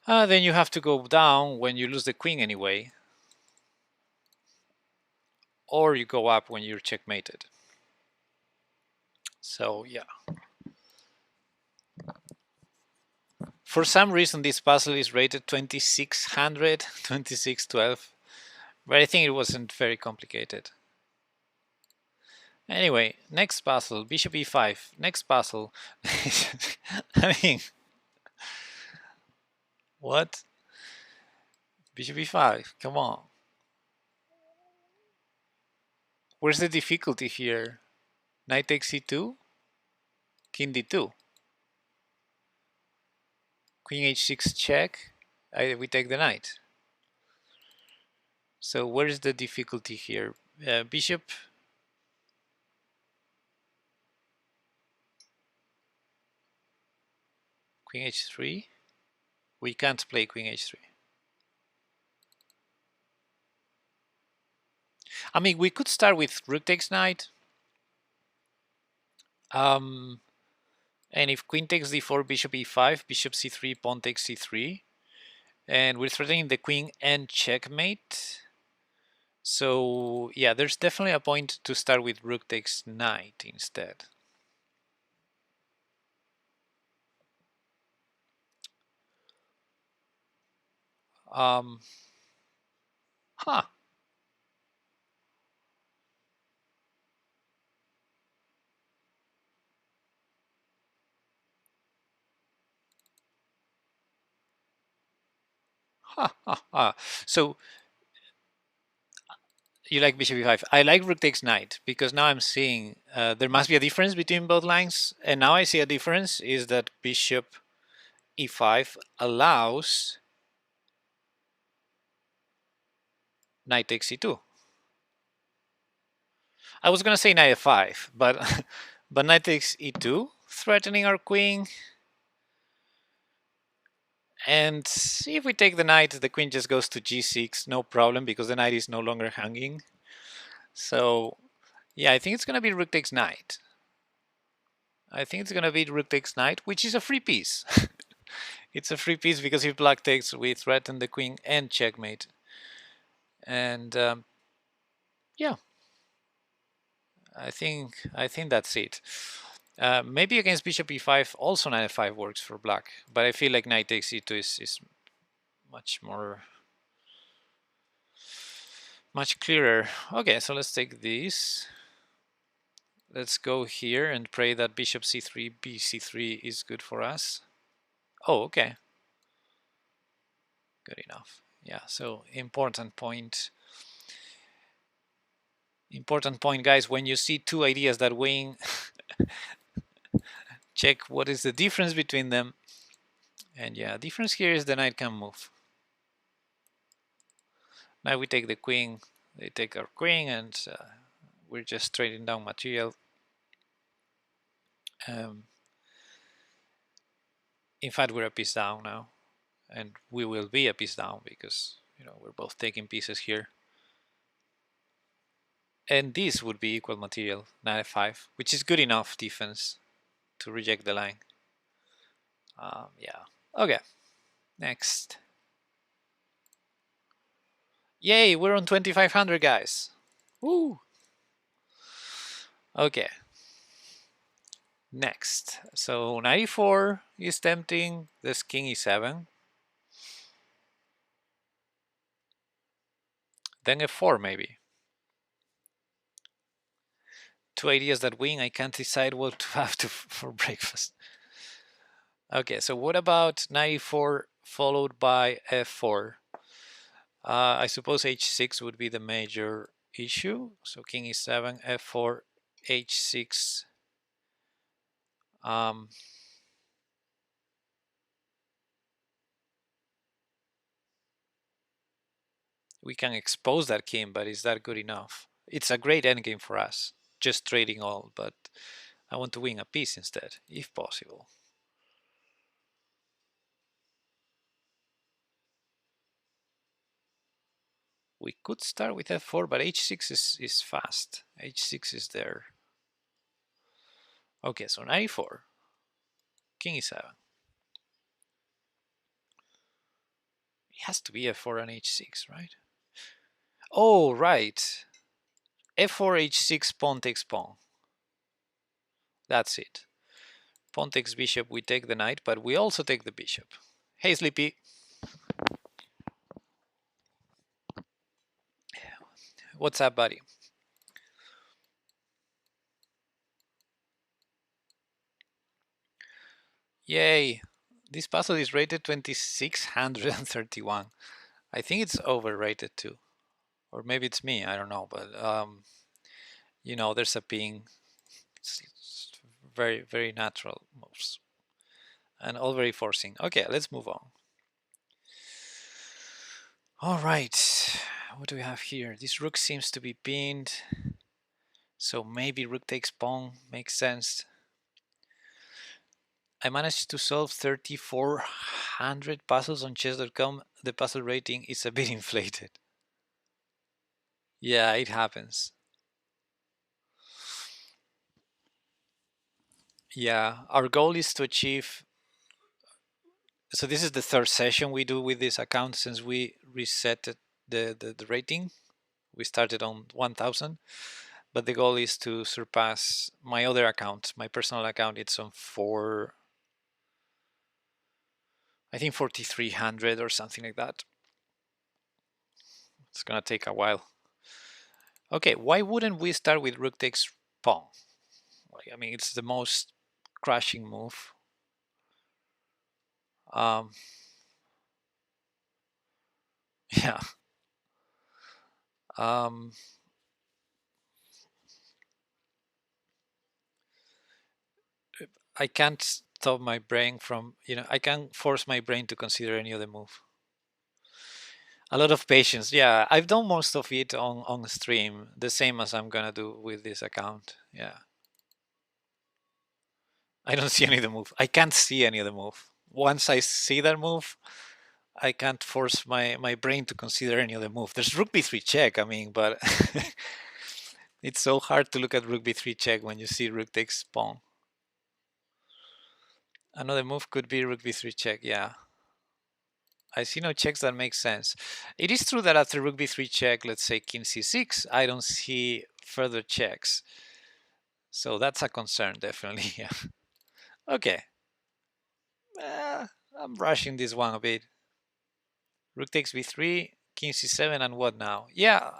then you have to go down when you lose the queen anyway, or you go up when you're checkmated. So yeah. For some reason, this puzzle is rated 2600, 2612, but I think it wasn't very complicated. Anyway, next puzzle, bishop e5. Next puzzle. I mean, what? Bishop e5, come on. Where's the difficulty here? Knight takes c2, king d2. Queen h6 check, we take the knight. So where's the difficulty here? Bishop queen h3. We can't play queen h3. I mean, we could start with rook takes knight. And if queen takes d4, bishop e5, bishop c3, pawn takes c3. And we're threatening the queen and checkmate. So yeah, there's definitely a point to start with rook takes knight instead. Um, huh. Huh, huh, huh. So you like bishop e5. I like rook takes knight because now I'm seeing there must be a difference between both lines. And now I see a difference is that bishop e5 allows knight takes e2. I was going to say knight f5, but but knight takes e2, threatening our queen. And if we take the knight, the queen just goes to g6, no problem, because the knight is no longer hanging. So yeah, I think it's going to be rook takes knight. I think it's going to be rook takes knight, which is a free piece. It's a free piece because if black takes, we threaten the queen and checkmate. And yeah, I think that's it. Maybe against bishop e5, also knight f5 works for black, but I feel like knight takes e2 is much clearer. Okay, so let's take this. Let's go here and pray that bishop c3, bc3 is good for us. Oh, okay. Good enough. Yeah, so important point. Important point, guys. When you see two ideas that win, check what is the difference between them. And yeah, difference here is the knight can move. Now we take the queen, they take our queen, and we're just trading down material. In fact, we're a piece down now, and we will be a piece down because we're both taking pieces here. And this would be equal material, knight f5, which is good enough defense to reject the line. Yeah. Okay. Next. Yay, we're on 2500, guys. Woo. Okay. Next. So 94 is tempting. This king e7. Then f4 maybe. Two ideas that win. I can't decide what to have for breakfast. Okay, so what about 94 followed by f4? I suppose h6 would be the major issue. So king e7, f4, h6. We can expose that king, but is that good enough? It's a great endgame for us, just trading all, but I want to win a piece instead, if possible. We could start with f4, but h6 is fast. h6 is there. Okay, so 94. King e7. It has to be f4 and h6, right? Oh, right. f4, h6, pawn takes pawn. That's it. Pawn takes bishop, we take the knight, but we also take the bishop. Hey, Sleepy. What's up, buddy? Yay. This puzzle is rated 2631. I think it's overrated too. Or maybe it's me, I don't know. But, there's a ping. It's very, very natural moves. And all very forcing. Okay, let's move on. All right. What do we have here? This rook seems to be pinned. So maybe rook takes pawn makes sense. I managed to solve 3,400 puzzles on chess.com. The puzzle rating is a bit inflated. Yeah, it happens. Yeah, our goal is to achieve So this is the third session we do with this account since we reset the rating. We started on 1000, but the goal is to surpass my other account, my personal account. It's on I think 4300 or something like that. It's gonna take a while. Okay, why wouldn't we start with rook takes pawn? I mean, it's the most crashing move. Um, yeah. Um, I can't stop my brain from, I can't force my brain to consider any other move. A lot of patience. Yeah, I've done most of it on stream, the same as I'm gonna do with this account. Yeah. I don't see any other move. I can't see any other move. Once I see that move, I can't force my brain to consider any other move. There's rook b3 check, I mean, but it's so hard to look at rook b3 check when you see rook takes pawn. Another move could be rook b3 check, yeah. I see no checks that make sense. It is true that after rook b3 check, let's say king c6, I don't see further checks. So that's a concern, definitely. Yeah. Okay. I'm rushing this one a bit. Rook takes b3, king c7, and what now? Yeah,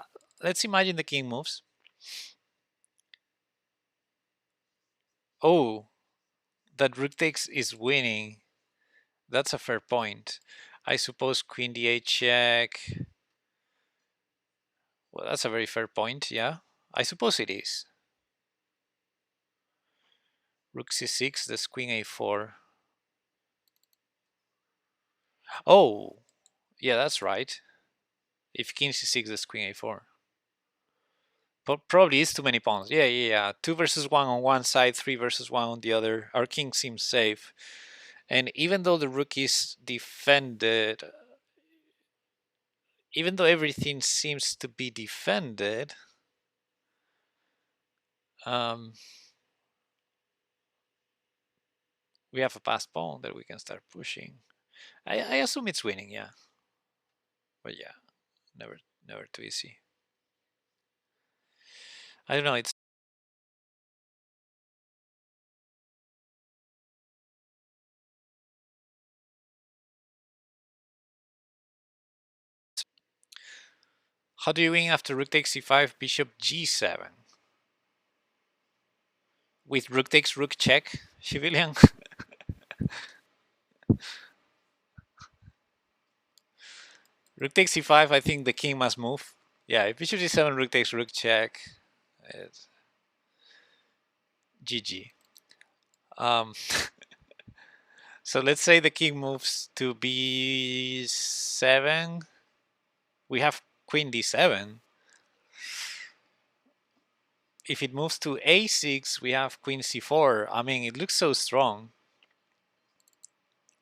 let's imagine the king moves. Oh, that rook takes is winning. That's a fair point. I suppose queen d8 check. Well, that's a very fair point, yeah. I suppose it is. Rook c6, that's queen a4. Oh, yeah, that's right. If king c6, that's queen a4. But probably is too many pawns. Yeah. 2 versus 1 on one side, 3 versus 1 on the other. Our king seems safe. And even though the rook is defended, even though everything seems to be defended, we have a passed pawn that we can start pushing. I assume it's winning, yeah. But yeah, never too easy. I don't know, it's how do you win after rook takes c5, bishop g7? With rook takes rook check, civilian? Rook takes c5, I think the king must move. Yeah, if bishop g7, rook takes rook check, it's GG. So let's say the king moves to b7. We have queen d7. If it moves to a6, we have queen c4. I mean, it looks so strong.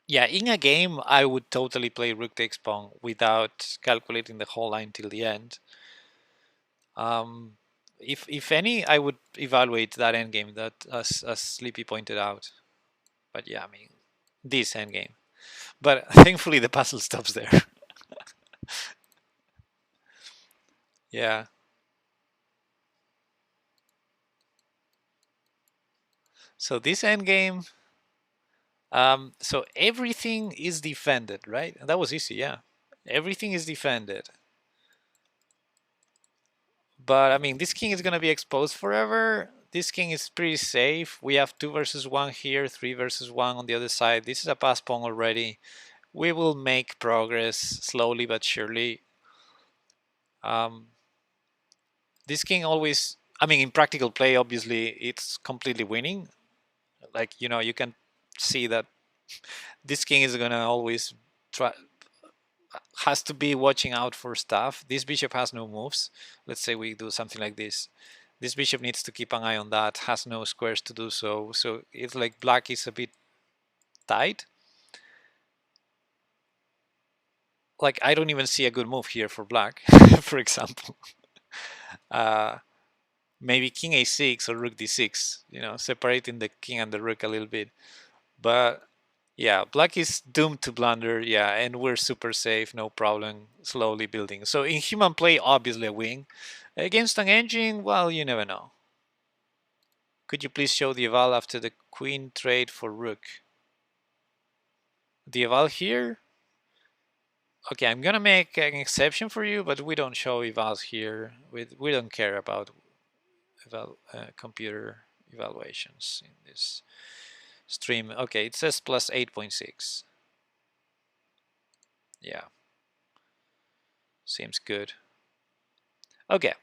Yeah, in a game, I would totally play rook takes pawn without calculating the whole line till the end. If any, I would evaluate that endgame that as Sleepy pointed out. But yeah, I mean, this endgame. But thankfully, the puzzle stops there. Yeah. So this endgame, so everything is defended, right? That was easy, yeah. Everything is defended. But I mean, this king is gonna be exposed forever. This king is pretty safe. We have 2 versus 1 here, 3 versus 1 on the other side. This is a pass pawn already. We will make progress slowly but surely. This king always, I mean, in practical play, obviously, it's completely winning. Like, you can see that this king is gonna always try, has to be watching out for stuff. This bishop has no moves. Let's say we do something like this. This bishop needs to keep an eye on that, has no squares to do so. So it's like black is a bit tight. Like, I don't even see a good move here for black, for example. Maybe king a6 or rook d6, separating the king and the rook a little bit. But Yeah, black is doomed to blunder. Yeah, and we're super safe, no problem, slowly building. So in human play, obviously a win. Against an engine, well, you never know. Could you please show the eval after the queen trade for rook? The eval here? Okay, I'm gonna make an exception for you, but we don't show evals here. We don't care about computer evaluations in this stream. Okay, it says plus 8.6. Yeah, seems good. Okay,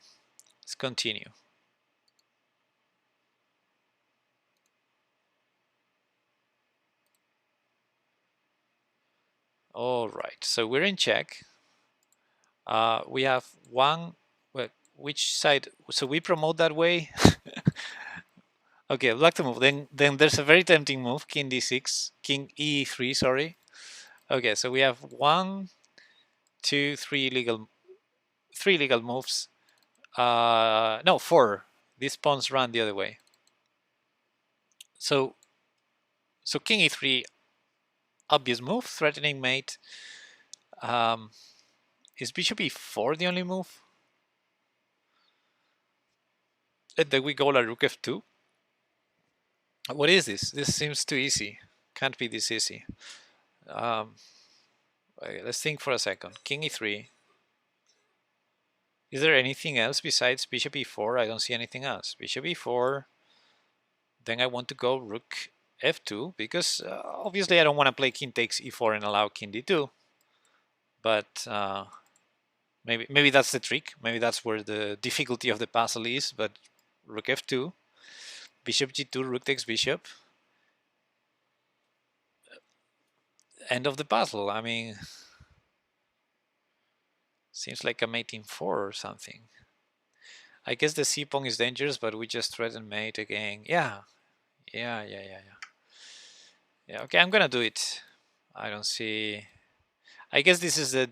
let's continue. All right, so we're in check. We have one. Well, which side? So we promote that way. Okay, I'd like to move. Then there's a very tempting move: King D6, King E3. Sorry. Okay, so we have one, two, three legal moves. No, four. These pawns run the other way. So King E3, obvious move, threatening mate. Um, is Bishop E4 the only move? And then we go like Rook F2. What is this? This seems too easy. Can't be this easy. Okay, let's think for a second. King E3. Is there anything else besides Bishop E4? I don't see anything else. Bishop E4. Then I want to go Rook F2 because obviously I don't want to play King takes E4 and allow King D2. But maybe that's the trick. Maybe that's where the difficulty of the puzzle is. But Rook F2, Bishop G2, Rook takes Bishop. End of the puzzle. I mean, seems like a mate in 4 or something. I guess the C pawn is dangerous, but we just threaten mate again. Yeah. Yeah, okay, I'm gonna do it. I don't see... I guess this is a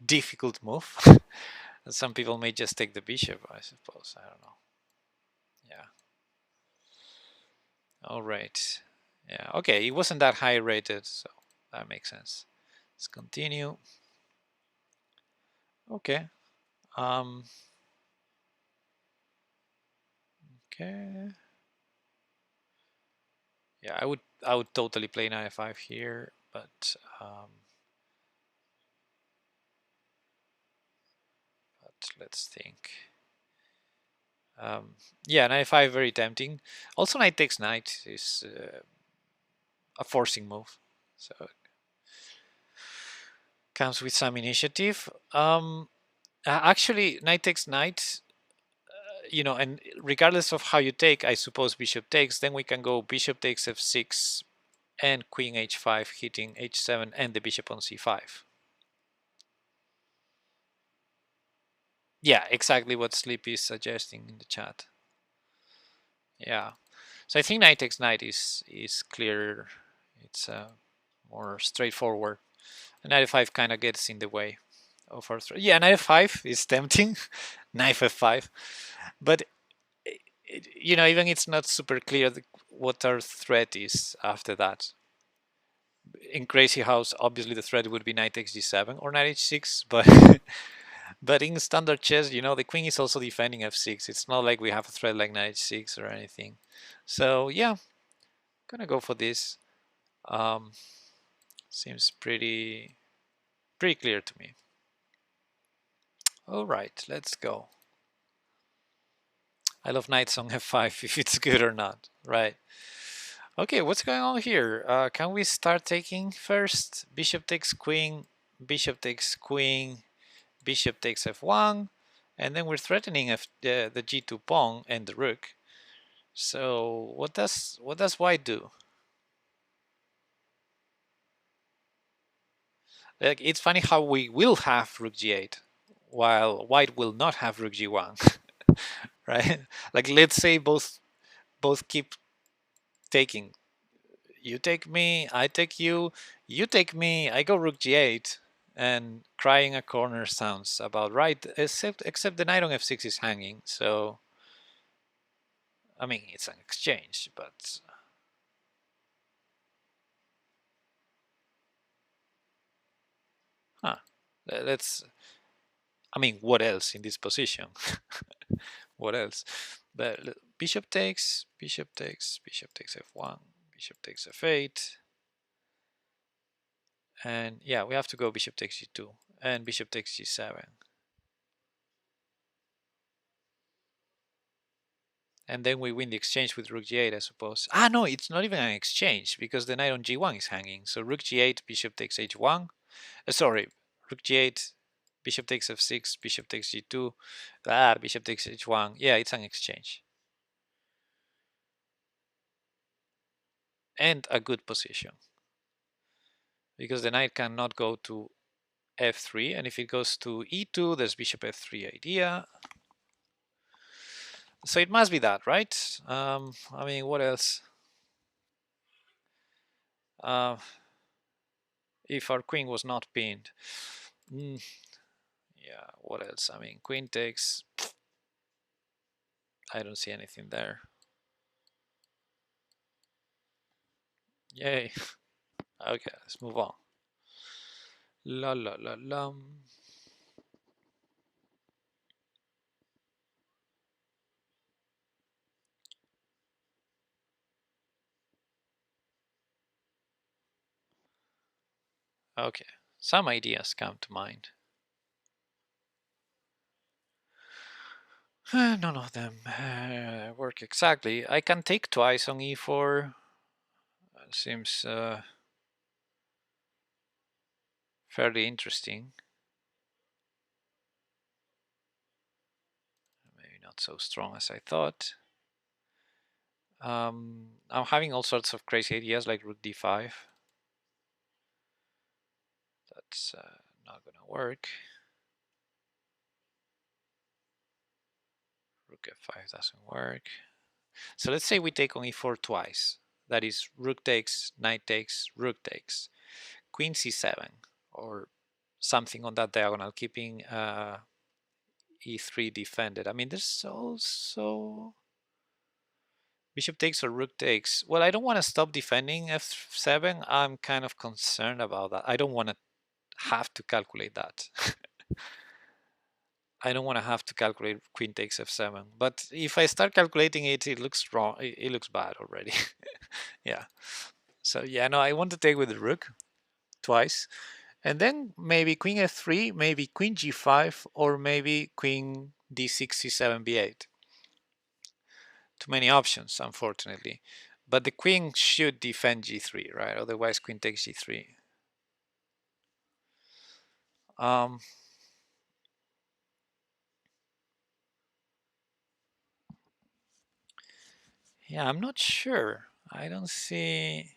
difficult move. Some people may just take the bishop, I suppose. I don't know. Yeah. All right. Yeah, okay, it wasn't that high rated, so that makes sense. Let's continue. Okay. Okay. Yeah, I would totally play knight f5 here, but let's think. Yeah, knight f5 very tempting. Also, knight takes knight is a forcing move, so it comes with some initiative. Actually, knight takes knight. You know, and regardless of how you take, I suppose bishop takes. Then we can go bishop takes f6 and queen h5, hitting h7 and the bishop on c5. Yeah, exactly what Sleepy is suggesting in the chat. Yeah, so I think knight takes knight is clearer. It's more straightforward. And knight f5 kind of gets in the way of our threat. Yeah, knight f5 is tempting. Knight f5, but you know, even it's not super clear what our threat is after that. In Crazy House, obviously the threat would be knight takes g7 or knight h6, but but in standard chess, you know, the queen is also defending f6. It's not like we have a threat like knight h6 or anything. So yeah, gonna go for this. Seems pretty clear to me. All right, let's go. I love knights on f5 if it's good or not, right? Okay, what's going on here? Can we start taking first? Bishop takes queen, bishop takes queen, bishop takes f1, and then we're threatening the g2 pawn and the rook. So what does white do? Like, it's funny how we will have rook g8 while white will not have rook g1, right? Like, let's say both keep taking. You take me, I take you, you take me, I go rook g8, and crying a corner sounds about right, except the knight on f6 is hanging, so I mean, it's an exchange, but Let's. I mean, what else in this position? What else? But bishop takes, bishop takes, bishop takes f1, bishop takes f8, and yeah, we have to go bishop takes g2 and bishop takes g7. And then we win the exchange with rook g8, I suppose. Ah, no, it's not even an exchange because the knight on g1 is hanging. So rook g8, bishop takes h1. Sorry, rook g8, bishop takes f6, bishop takes g2. Ah, bishop takes h1. Yeah, it's an exchange. And a good position. Because the knight cannot go to f3. And if it goes to e2, there's bishop f3 idea. So it must be that, right? I mean, what else? If our queen was not pinned. Yeah, what else? I mean, queen takes. I don't see anything there. Yay. Okay, let's move on. La la la la. Okay, some ideas come to mind. None of them work exactly. I can take twice on e4. Seems fairly interesting. Maybe not so strong as I thought. I'm having all sorts of crazy ideas like rook d5. That's not gonna work. Rook f5 doesn't work. So let's say we take on e4 twice. That is rook takes, knight takes, rook takes, queen c7, or something on that diagonal, keeping e3 defended. I mean, there's also bishop takes or rook takes. Well, I don't want to stop defending f7. I'm kind of concerned about that. I don't want to have to calculate that. I don't want to have to calculate queen takes f7. But if I start calculating it, it looks wrong. It looks bad already. Yeah. So yeah, no, I want to take with the rook twice. And then maybe queen f3, maybe queen g5, or maybe queen d6, c7, b8. Too many options, unfortunately. But the queen should defend g3, right? Otherwise, queen takes g3. Um, yeah, I'm not sure. I don't see.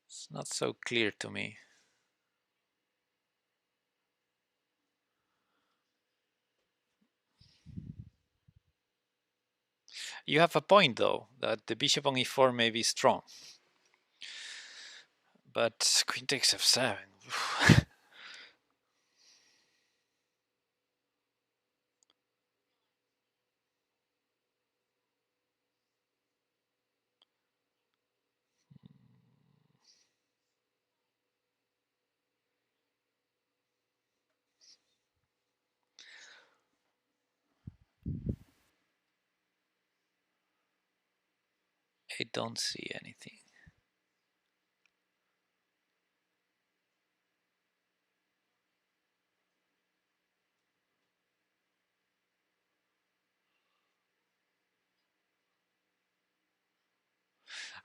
It's not so clear to me. You have a point, though, that the bishop on e4 may be strong. But queen takes f7. I don't see anything.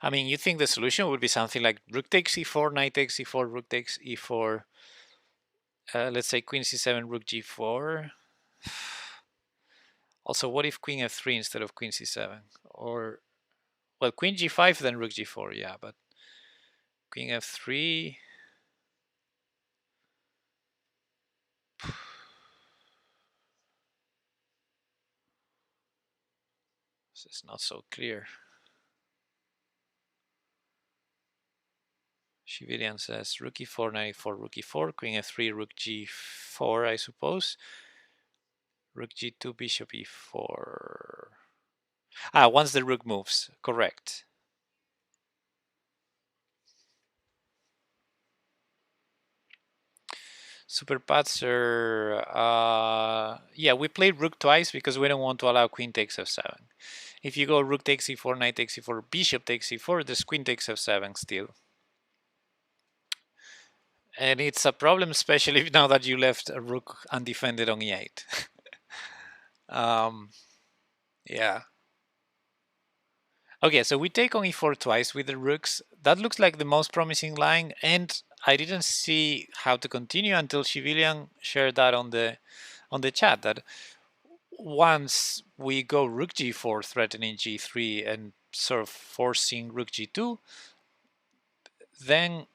I mean, you think the solution would be something like rook takes e4, knight takes e4, rook takes e4. Let's say queen c7, rook g4. Also, what if queen f3 instead of queen c7? Or, well, queen g5, then rook g4, yeah, but queen f3. This is not so clear. Shivirian says rook e4, knight e4, rook e4, queen f3, rook g4, I suppose. Rook g2, bishop e4. Ah, once the rook moves, correct. Super Patzer, yeah, we played rook twice because we don't want to allow queen takes f7. If you go rook takes e4, knight takes e4, bishop takes e4, there's queen takes f7 still. And it's a problem, especially now that you left a rook undefended on e8. Yeah. Okay, so we take on e4 twice with the rooks. That looks like the most promising line, and I didn't see how to continue until Civilian shared that on the chat, that once we go rook g4 threatening g3 and sort of forcing rook g2, then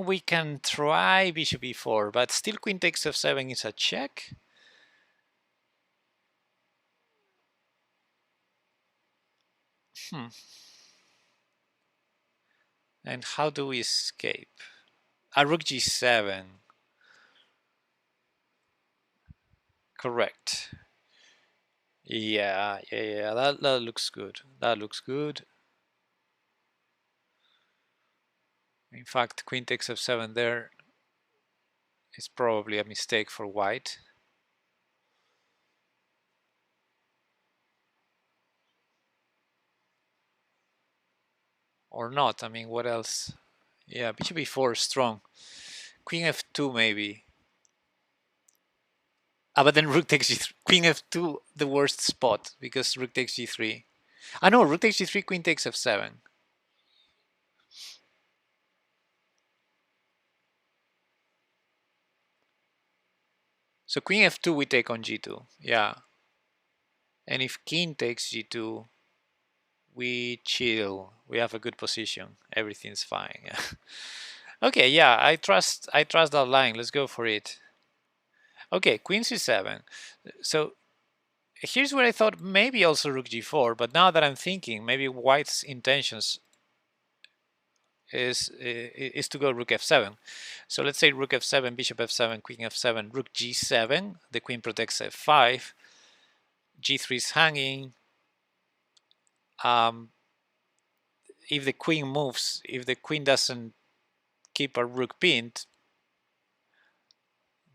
we can try bishop e4, but still queen takes f7 is a check. And how do we escape? A rook g7. Correct. Yeah, that looks good. That looks good. In fact, queen takes f7 there is probably a mistake for white. Or not. I mean, what else? Yeah, bishop e4 is strong. Queen f2 maybe. Ah, but then rook takes g3. Queen f2, the worst spot, because rook takes g3. Ah, no, rook takes g3, queen takes f7. So queen f2 we take on g2. Yeah. And if king takes g2, we chill. We have a good position. Everything's fine. Okay, yeah, I trust that line. Let's go for it. Okay, queen c7. So here's where I thought maybe also rook g4, but now that I'm thinking, maybe white's intentions is to go rook f7. So let's say rook f7, bishop f7, queen f7, rook g7. The queen protects f5. g3 is hanging. If the queen moves, if the queen doesn't keep a rook pinned,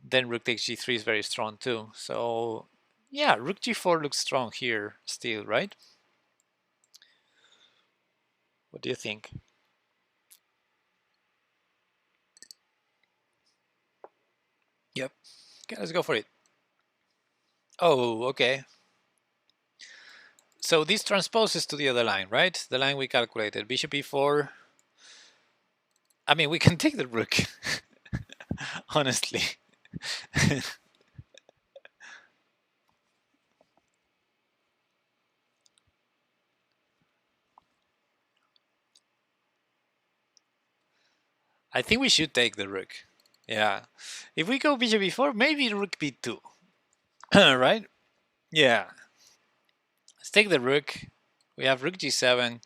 then rook takes g3 is very strong too. So yeah, rook g4 looks strong here still, right? What do you think? Yep. Okay, let's go for it. Oh, okay. So this transposes to the other line, right? The line we calculated. Bishop e4. I mean, we can take the rook, honestly. I think we should take the rook. Yeah. If we go bishop e4, maybe rook b2. Right? Yeah. Let's take the rook. We have rook g7.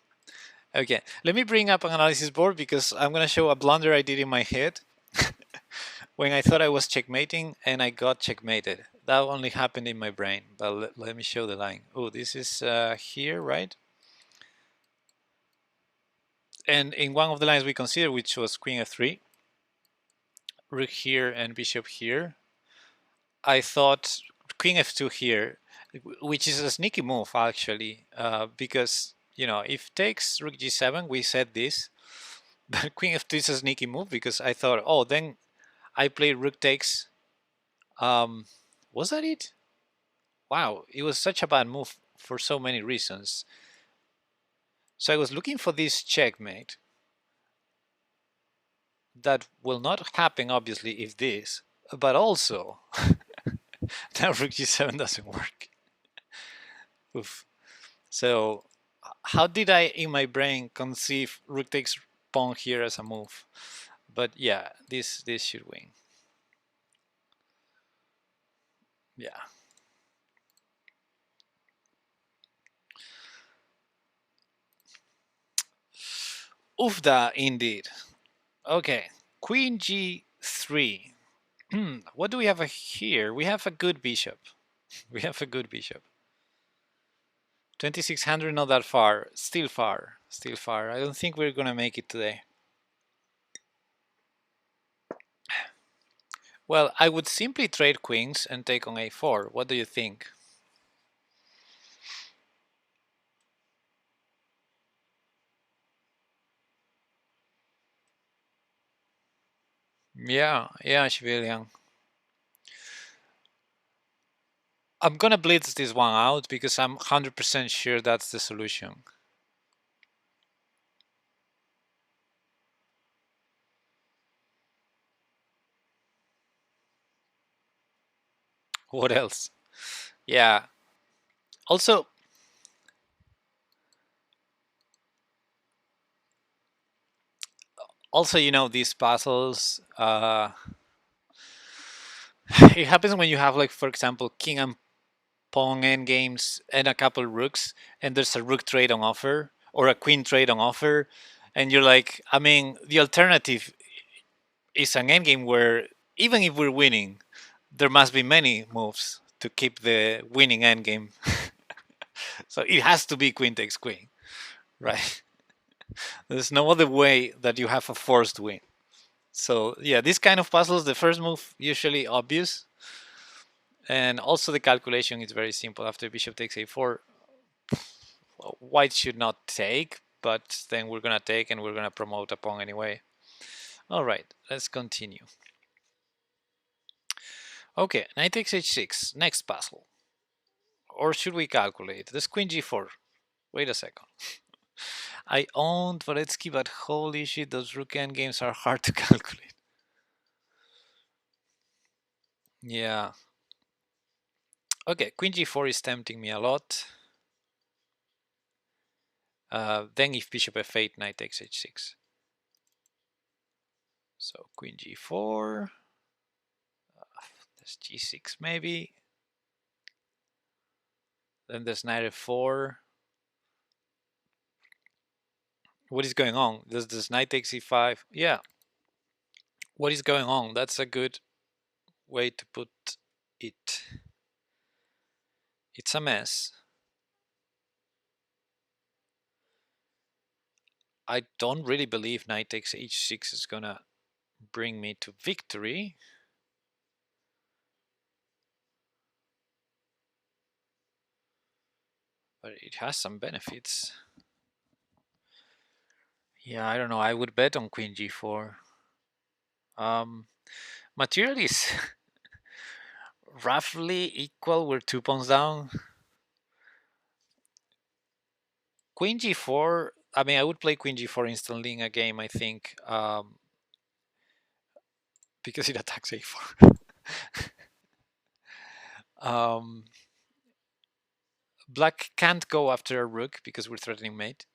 Okay, let me bring up an analysis board because I'm going to show a blunder I did in my head when I thought I was checkmating and I got checkmated. That only happened in my brain, but let me show the line. Oh, this is here, right? And in one of the lines we considered, which was queen f3, rook here and bishop here, I thought queen f2 here, which is a sneaky move actually, because, you know, if takes rook g7, we said this, but queen f2 is a sneaky move because I thought, oh, then I played rook takes. Was that it? Wow, it was such a bad move for so many reasons. So I was looking for this checkmate. That will not happen, obviously, if this, but also now rook g7 doesn't work. Oof. So how did I, in my brain, conceive rook takes pawn here as a move? But yeah, this should win. Yeah. Oofda, indeed. Okay, queen g3. What do we have here? We have a good bishop. We have a good bishop. 2600, not that far. Still far. Still far. I don't think we're gonna make it today. Well, I would simply trade queens and take on a4. What do you think? Yeah, civilian. I'm gonna blitz this one out because I'm 100% sure that's the solution. What else? Yeah. Also, these puzzles. It happens when you have, like, for example, king and pawn endgames and a couple rooks, and there's a rook trade on offer or a queen trade on offer, and you're like, I mean, the alternative is an endgame where even if we're winning, there must be many moves to keep the winning endgame. So it has to be queen takes queen, right? There's no other way that you have a forced win. So yeah, this kind of puzzles, the first move usually obvious, and also the calculation is very simple. After bishop takes a4, well, white should not take, but then we're gonna take and we're gonna promote a pawn anyway. All right, let's continue. Okay, knight takes h6, next puzzle. Or should we calculate? There's queen g4. Wait a second. I owned Dvoretsky, but holy shit, those rook endgames are hard to calculate. Yeah. Okay, queen g4 is tempting me a lot. Then if bishop f8, knight takes h6. So queen g4. There's g6 maybe. Then there's knight f4. What is going on? Does this knight takes e5? Yeah. What is going on? That's a good way to put it. It's a mess. I don't really believe knight takes h6 is gonna bring me to victory. But it has some benefits. Yeah, I don't know. I would bet on queen g4. Material is roughly equal. We're 2 pawns down. Queen g4. I mean, I would play queen g4 instantly in a game, I think, because it attacks a4. Black can't go after a rook because we're threatening mate.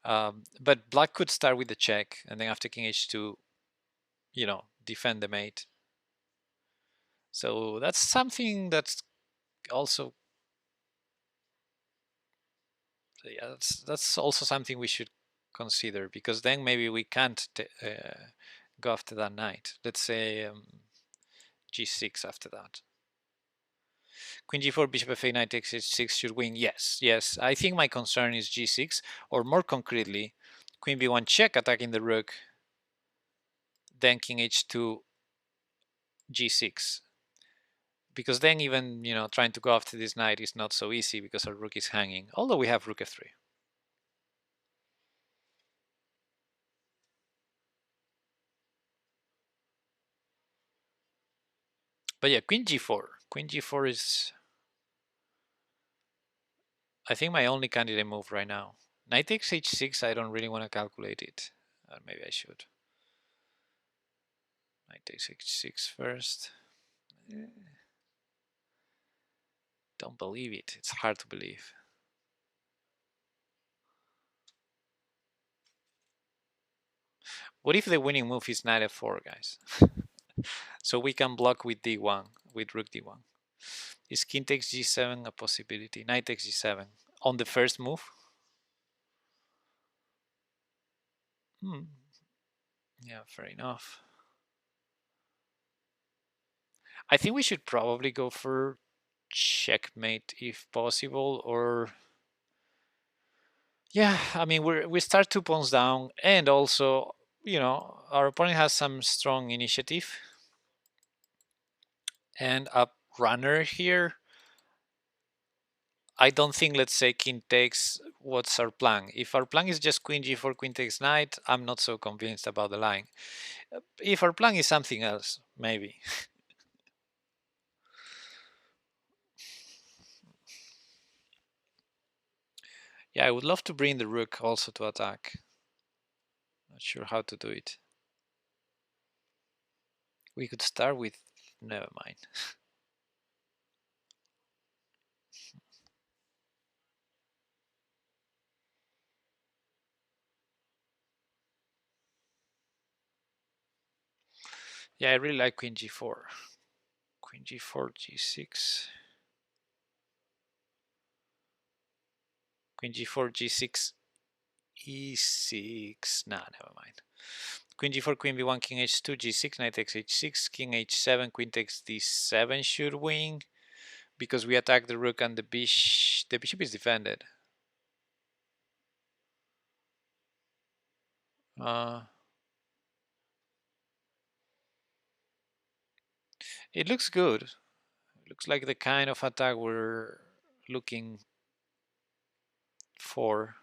But black could start with the check, and then after king h2, defend the mate. So that's something that's also, yeah, that's also something we should consider, because then maybe we can't go after that knight. Let's say g6 after that. Queen g4, bishop f8, knight takes h6 should win. Yes. I think my concern is g6, or more concretely, queen b1 check attacking the rook, then king h2, g6. Because then even, trying to go after this knight is not so easy because our rook is hanging, although we have rook f3. But yeah, queen g4. Queen g4 is, I think, my only candidate move right now. Knight takes h6, I don't really want to calculate it. Maybe I should. Knight takes h6 first. Don't believe it. It's hard to believe. What if the winning move is knight f4, guys? So we can block with d1, with rook d1. Is king takes g7 a possibility? Knight takes g7 on the first move? Yeah, fair enough. I think we should probably go for checkmate if possible, or yeah, I mean, we start 2 pawns down, and also, our opponent has some strong initiative. and a runner here. I don't think, let's say, king takes, what's our plan? If our plan is just queen g4, queen takes knight, I'm not so convinced about the line. If our plan is something else, maybe. Yeah, I would love to bring the rook also to attack. Not sure how to do it. We could start with, never mind. Yeah, I really like queen g4. Queen g4, g6. Queen g4, g6, e6. Nah, never mind. Queen g4, queen b1, king h2, g6, knight takes h6, king h7, queen takes d7 should win because we attack the rook and the bishop. The bishop is defended. It looks good. It looks like the kind of attack we're looking for.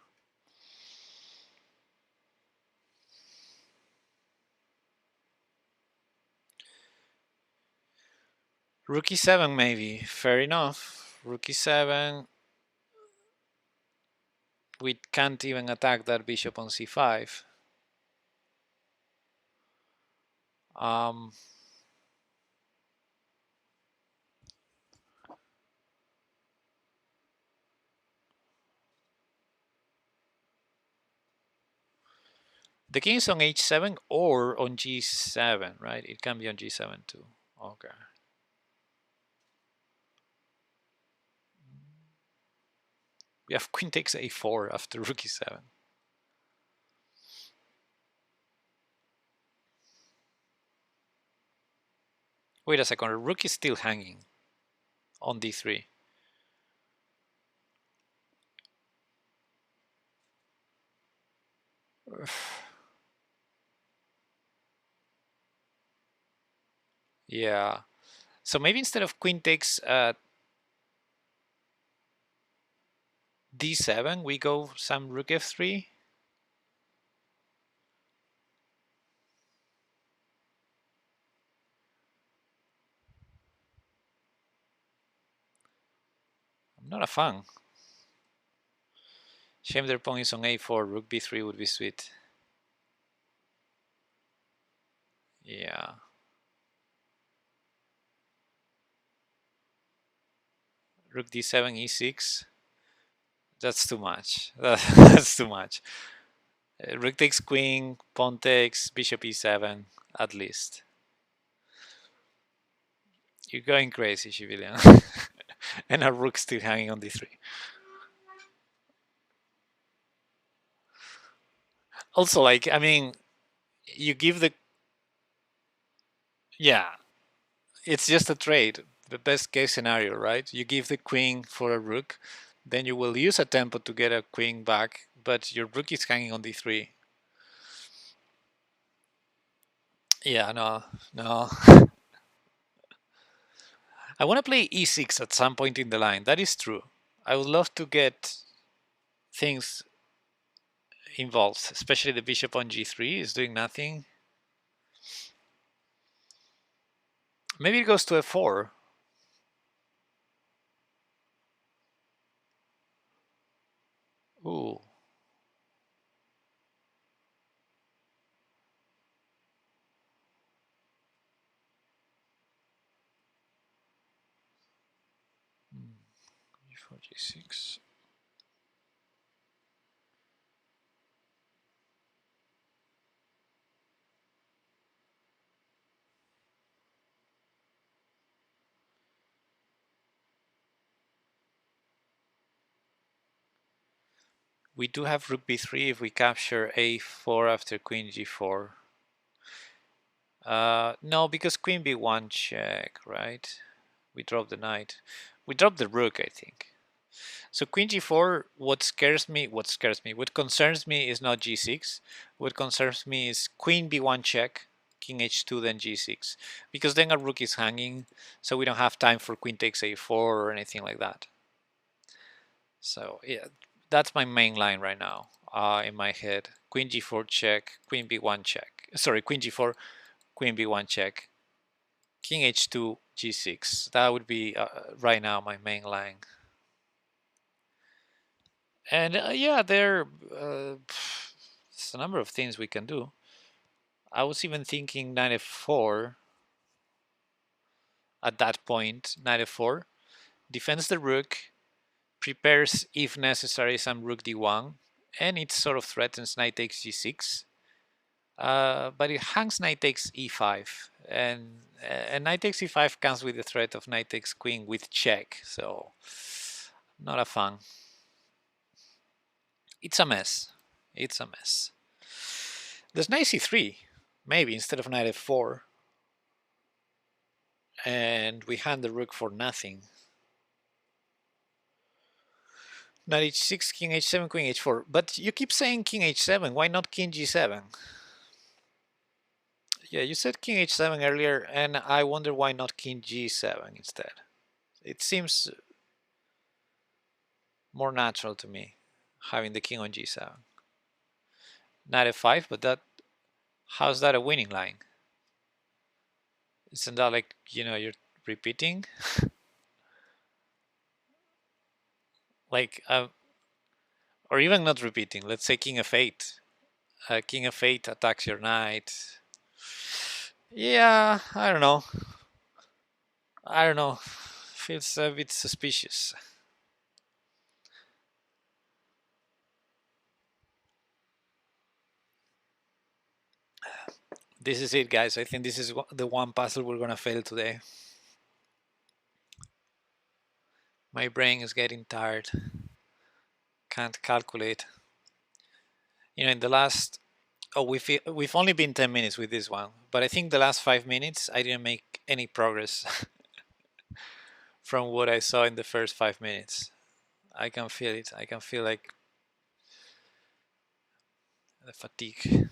Rook e7 maybe. Fair enough. Rook e7. We can't even attack that bishop on c5. Um, the king is on h7 or on g7, right? It can be on g7 too. Okay. We have queen takes a4 after rook e7. Wait a second, rook is still hanging on d3. Yeah. So maybe instead of queen takes d7, we go some rook f3. I'm not a fan. Shame their pawn is on a4. Rook b3 would be sweet. Yeah. Rook d7, e6. That's too much. That's too much. Rook takes queen, pawn takes, bishop e7, at least. You're going crazy, civilian. And our rook still hanging on d3. Also, like, I mean, you give the... Yeah, it's just a trade. The best case scenario, right? You give the queen for a rook, then you will use a tempo to get a queen back, but your rook is hanging on d3. Yeah, no, no. I want to play e6 at some point in the line. That is true. I would love to get things involved, especially the bishop on g3 is doing nothing. Maybe it goes to f4. Ooh. Before g6. We do have rook b3 if we capture a4 after queen g4. No, because queen b1 check, right? We drop the knight. We drop the rook, I think. So queen g4, what concerns me is not g6. What concerns me is queen b1 check. king h2, then g6, because then our rook is hanging, so we don't have time for queen takes a4 or anything like that. So yeah, that's my main line right now in my head. Queen g4 check, queen b1 check. Sorry, queen g4, queen b1 check, king h2, g6. That would be right now my main line. And yeah, there's a number of things we can do. I was even thinking knight f4 at that point. Knight f4 defends the rook, prepares if necessary some rook d1, and it sort of threatens knight takes g6. But it hangs knight takes e5, and knight takes e5 comes with the threat of knight takes queen with check, so not a fun. It's a mess. It's a mess. There's knight c3, maybe instead of knight f4, and we hand the rook for nothing. Knight h6, king h7, queen h4. But you keep saying king h7. Why not king g7? Yeah, you said king h7 earlier, and I wonder why not king g7 instead. It seems more natural to me, having the king on g7. Knight f5, but that, how's that a winning line? Isn't that like, you know, you're repeating? Like, or even not repeating. Let's say king f8. King f8 attacks your knight. Yeah, I don't know. I don't know. Feels a bit suspicious. This is it, guys. I think this is the one puzzle we're gonna fail today. My brain is getting tired. Can't calculate. You know, in the last, oh, we've only been 10 minutes with this one, but I think the last 5 minutes I didn't make any progress from what I saw in the first 5 minutes. I can feel it. I can feel like the fatigue.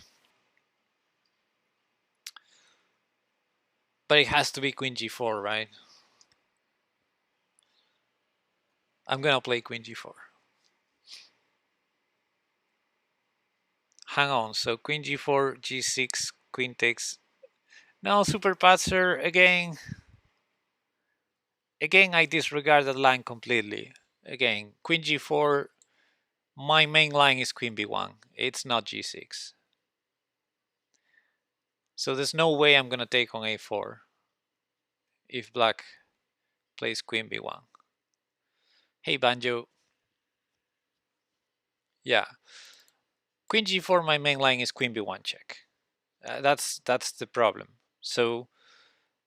But it has to be queen g4, right? I'm gonna play queen g4. Hang on, so queen g4, g6, queen takes. No, super patzer again. Again, I disregard that line completely. Again, queen g4, my main line is queen b1. It's not g6. So there's no way I'm gonna take on a4 if black plays queen b1. Hey, Banjo. Yeah. Queen g4, my main line is queen b1 check. That's the problem. So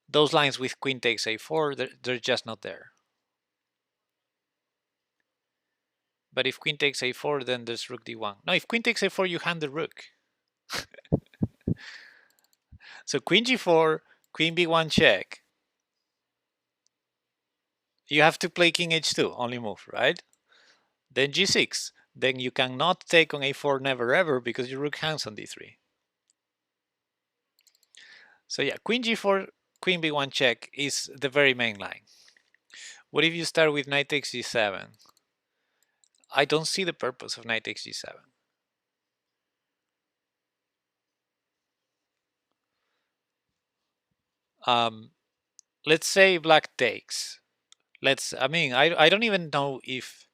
those lines with queen takes a4, they're just not there. But if queen takes a4, then there's rook d1. No, if queen takes a4, you hand the rook. So queen g4, queen b1 check. You have to play king h2, only move, right? Then g6. Then you cannot take on a4 never ever because your rook hangs on d3. So yeah, queen g4, queen b1 check is the very main line. What if you start with knight takes g7? I don't see the purpose of knight takes g7. Let's say black takes. I don't even know if,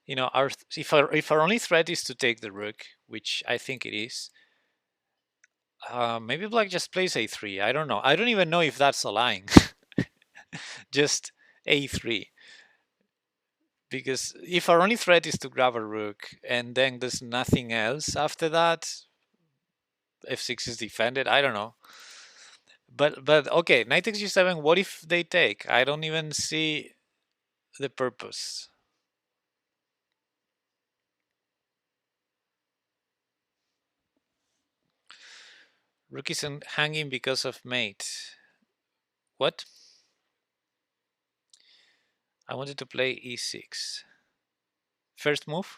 you know, if our only threat is to take the rook, which I think it is. Maybe black just plays a3. I don't know. I don't even know if that's a line. Just a3. Because if our only threat is to grab a rook and then there's nothing else after that, f6 is defended. I don't know. But okay, knight takes g7. What if they take? I don't even see the purpose. Rook isn't hanging because of mate. What? I wanted to play e6. First move?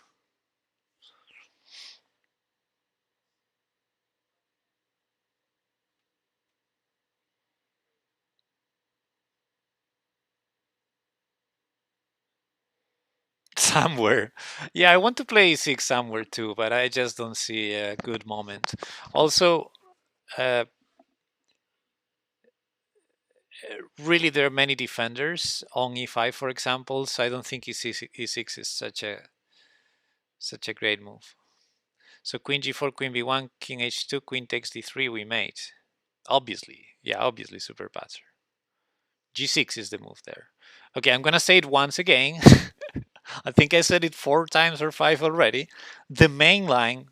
somewhere. Yeah, I want to play e6 somewhere too, but I just don't see a good moment. Also, uh, really, there are many defenders on e5, for example, so I don't think e6 is such a great move. So queen g4, queen b1, king h2, queen takes d3, we mate. Obviously, yeah, obviously super patzer. G6 is the move there. Okay, I'm gonna say it once again. I think I said it 4 times or 5 already. The main line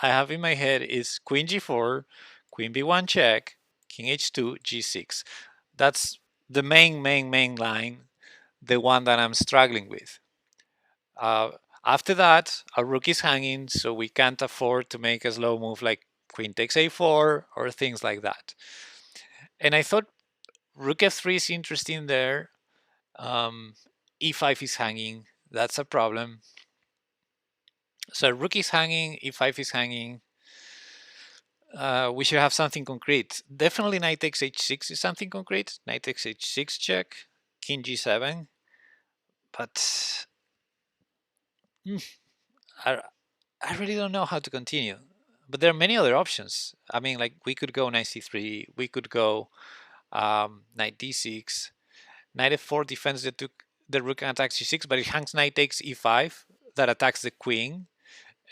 I have in my head is queen g4, queen b1 check, king h2, g6. That's the main line, the one that I'm struggling with. Uh, After that, our rook is hanging, so we can't afford to make a slow move like queen takes a4 or things like that. And I thought rook f3 is interesting there. E5 is hanging. That's a problem. So rook is hanging, e5 is hanging. We should have something concrete. Definitely knight takes h6 is something concrete. Knight takes h6 check, king g7. But I, I really don't know how to continue. But there are many other options. I mean, like we could go knight c3, we could go knight d6, knight f4 defends the rook and attacks g6, but it hangs knight takes e5 that attacks the queen,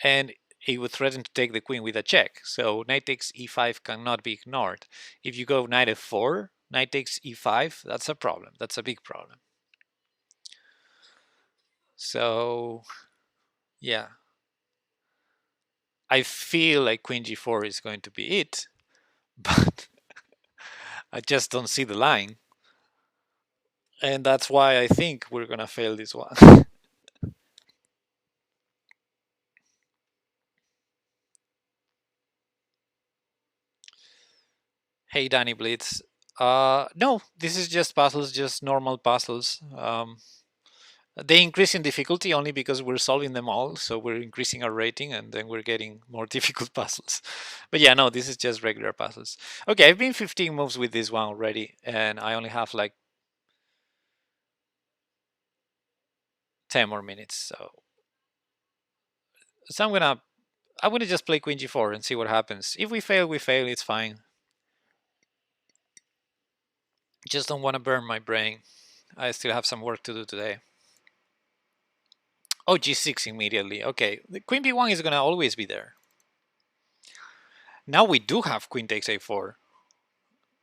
and it would threaten to take the queen with a check. So knight takes e5 cannot be ignored. If you go knight f4, knight takes e5, that's a problem. That's a big problem. So yeah, I feel like queen g4 is going to be it, but I just don't see the line. And that's why I think we're gonna fail this one. Hey, Danny Blitz. No, this is just puzzles, just normal puzzles. They increase in difficulty only because we're solving them all, so we're increasing our rating and then we're getting more difficult puzzles. But yeah, no, this is just regular puzzles. Okay, I've been 15 moves with this one already, and I only have like 10 more minutes. So I'm gonna just play Queen G4 and see what happens. If we fail, we fail. It's fine. Just don't want to burn my brain. I still have some work to do today. Oh, G6 immediately. Okay, the Queen B1 is gonna always be there. Now we do have Queen takes A4.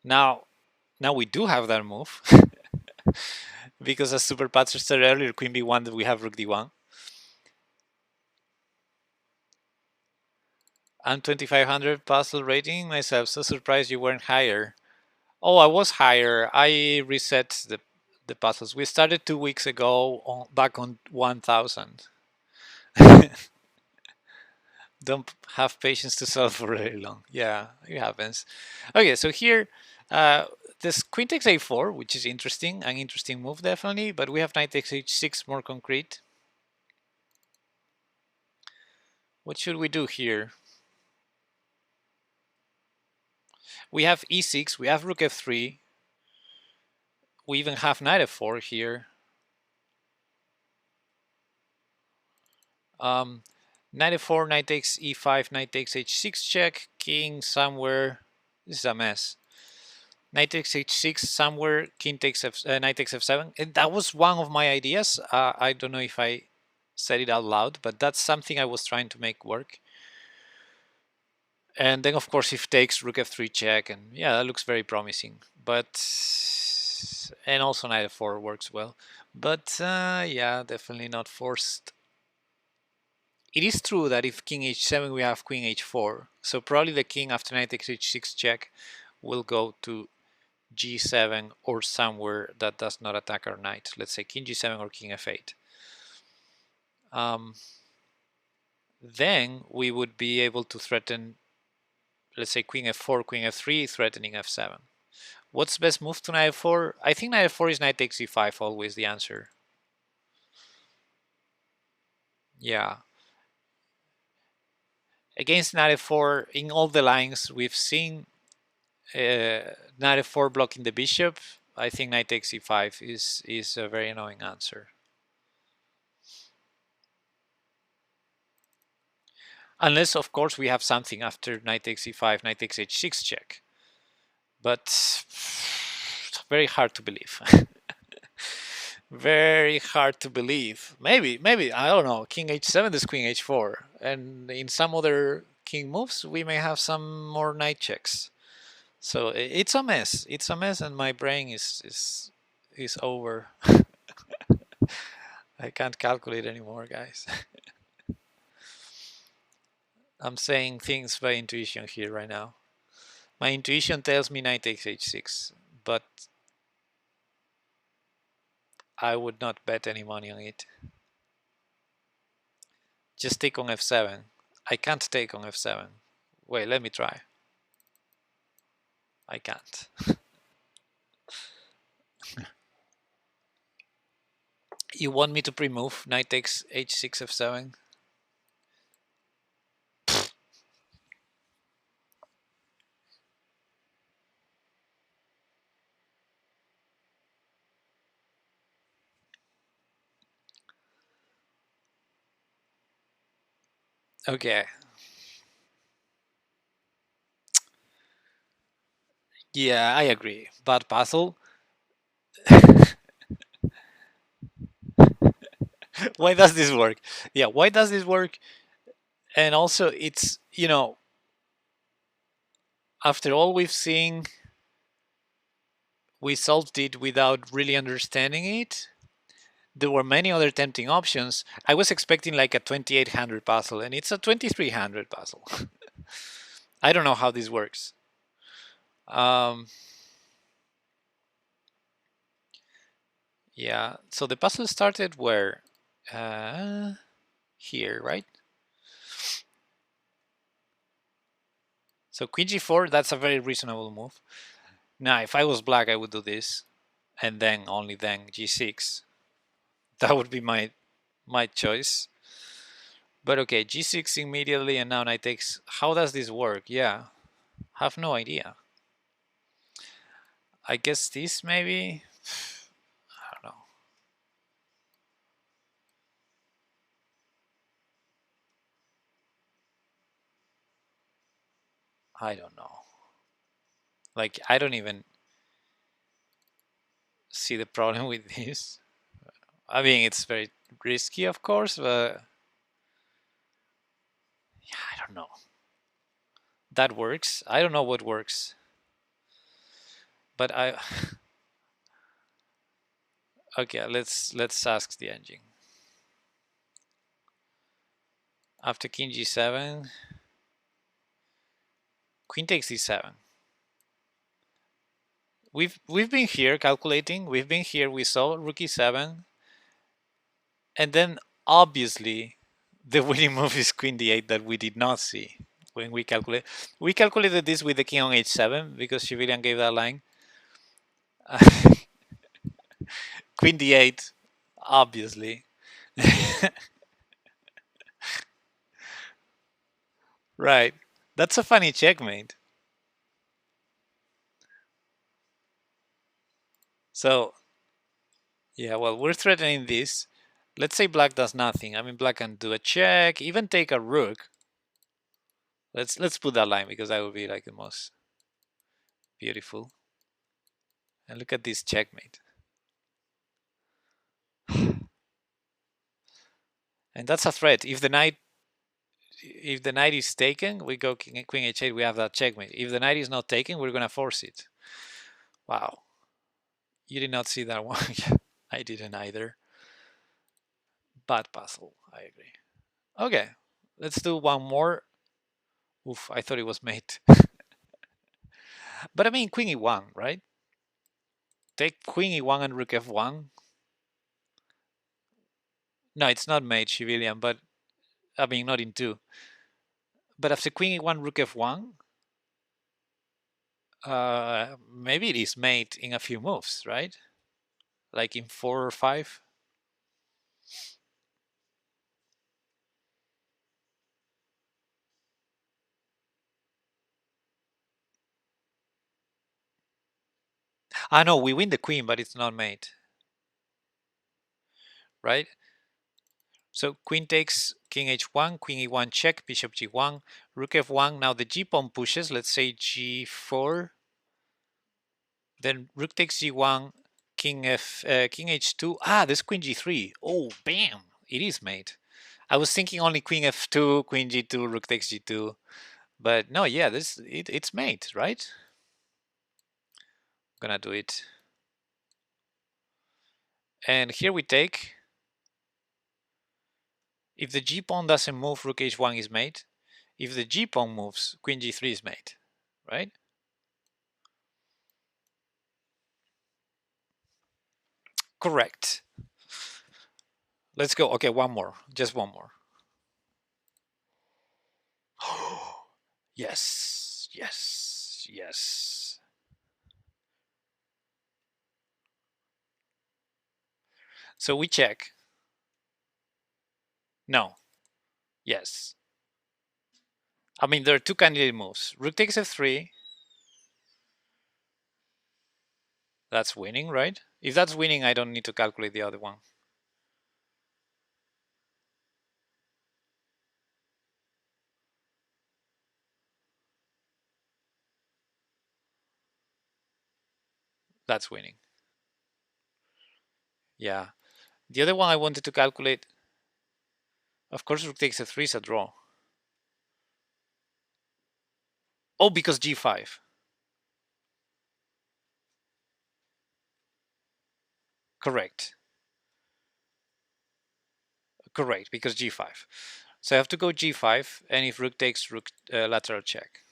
Now we do have that move. Because as Super Patcher said earlier, Queen B1 that we have Rook D1. I'm 2500 puzzle rating myself, so surprised you weren't higher. Oh, I was higher. I reset the puzzles. We started 2 weeks ago back on 1000. Don't have patience to solve for very long. Yeah, it happens. Okay, so here, this queen takes a4, which is interesting, an interesting move definitely, but we have knight takes h6 more concrete. What should we do here? We have e6, we have rook f3, we even have knight f4 here. Knight f4, knight takes e5, knight takes h6 check, king somewhere. This is a mess. Knight takes h6 somewhere, king takes knight takes f7. And that was one of my ideas. I don't know if I said it out loud, but that's something I was trying to make work. And then, of course, if takes rook f3 check, and yeah, that looks very promising. But and also knight f4 works well. But yeah, definitely not forced. It is true that if king h7, we have queen h4. So probably the king after knight takes h6 check will go to g7 or somewhere that does not attack our knight. Let's say king g7 or king f8. Then we would be able to threaten, let's say queen f4, queen f3, threatening f7. What's best move to knight f4? I think knight f4 is knight takes e5, always the answer. Yeah. Against knight f4, in all the lines, we've seen knight f4 blocking the bishop. I think knight takes e5 is a very annoying answer. Unless, of course, we have something after knight takes e5, knight takes h6 check. But it's very hard to believe. Very hard to believe. Maybe, I don't know. King h7 is queen h4, and in some other king moves, we may have some more knight checks. So it's a mess. It's a mess, and my brain is over. I can't calculate anymore, guys. I'm saying things by intuition here right now. My intuition tells me knight takes h6, but I would not bet any money on it. Just take on f7. I can't take on f7. Wait, let me try. I can't. You want me to pre-move? Knight takes h6, f7? Okay. Yeah, I agree. Bad puzzle. Why does this work? Yeah, why does this work? And also, it's, you know, after all we've seen, we solved it without really understanding it. There were many other tempting options. I was expecting like a 2800 puzzle, and it's a 2300 puzzle. I don't know how this works. Yeah, so the puzzle started where? Here, right? So queen g4, that's a very reasonable move. Now, if I was black, I would do this, and then only then g6. That would be my choice. But okay, g6 immediately, and now knight takes. How does this work? Yeah, have no idea. I guess this maybe. I don't know. I don't know. Like, I don't even see the problem with this. I mean, it's very risky, of course, but yeah, I don't know. That works. I don't know what works, but I. Okay, let's ask the engine. After king g7, queen takes d7. We've been here calculating. We've been here. We saw rook e7, and then obviously the winning move is queen d8 that we did not see when we calculate. We calculated this with the king on h7 because Shivilian gave that line. Queen d8, obviously. Right. That's a funny checkmate. So, yeah, well, we're threatening this. Let's say black does nothing. I mean, black can do a check, even take a rook. Let's put that line because that would be like the most beautiful. And look at this checkmate. And that's a threat. If the knight is taken, we go queen h8, we have that checkmate. If the knight is not taken, we're gonna force it. Wow. You did not see that one. I didn't either. Bad puzzle, I agree. Okay, let's do one more. Oof, I thought it was mate. But I mean, queen e1, right? Take queen e1 and rook f1. No, it's not mate, civilian, but I mean, not in two. But after queen e1, rook f1, maybe it is mate in a few moves, right? Like in 4 or 5. Ah, no, we win the queen, but it's not mate, right? So queen takes king h1, queen e1 check, bishop g1, rook f1. Now the g pawn pushes, let's say g4. Then rook takes g1, king h2. Ah, there's queen g3. Oh, bam! It is mate. I was thinking only queen f2, queen g2, rook takes g2. But no, yeah, it's mate, right? I'm gonna do it. And here we take. If the g pawn doesn't move, rook h1 is mate. If the g pawn moves, queen g3 is mate, right? Correct. Let's go. Okay, one more. Just one more. Yes, yes, yes. So we check. No. Yes. I mean, there are two candidate moves. Rook takes f3. That's winning, right? If that's winning, I don't need to calculate the other one. That's winning. Yeah. The other one I wanted to calculate, of course, rook takes f3 is a draw. Oh, because g5. Correct. Correct, because g5. So I have to go g5, and if rook takes, rook lateral check.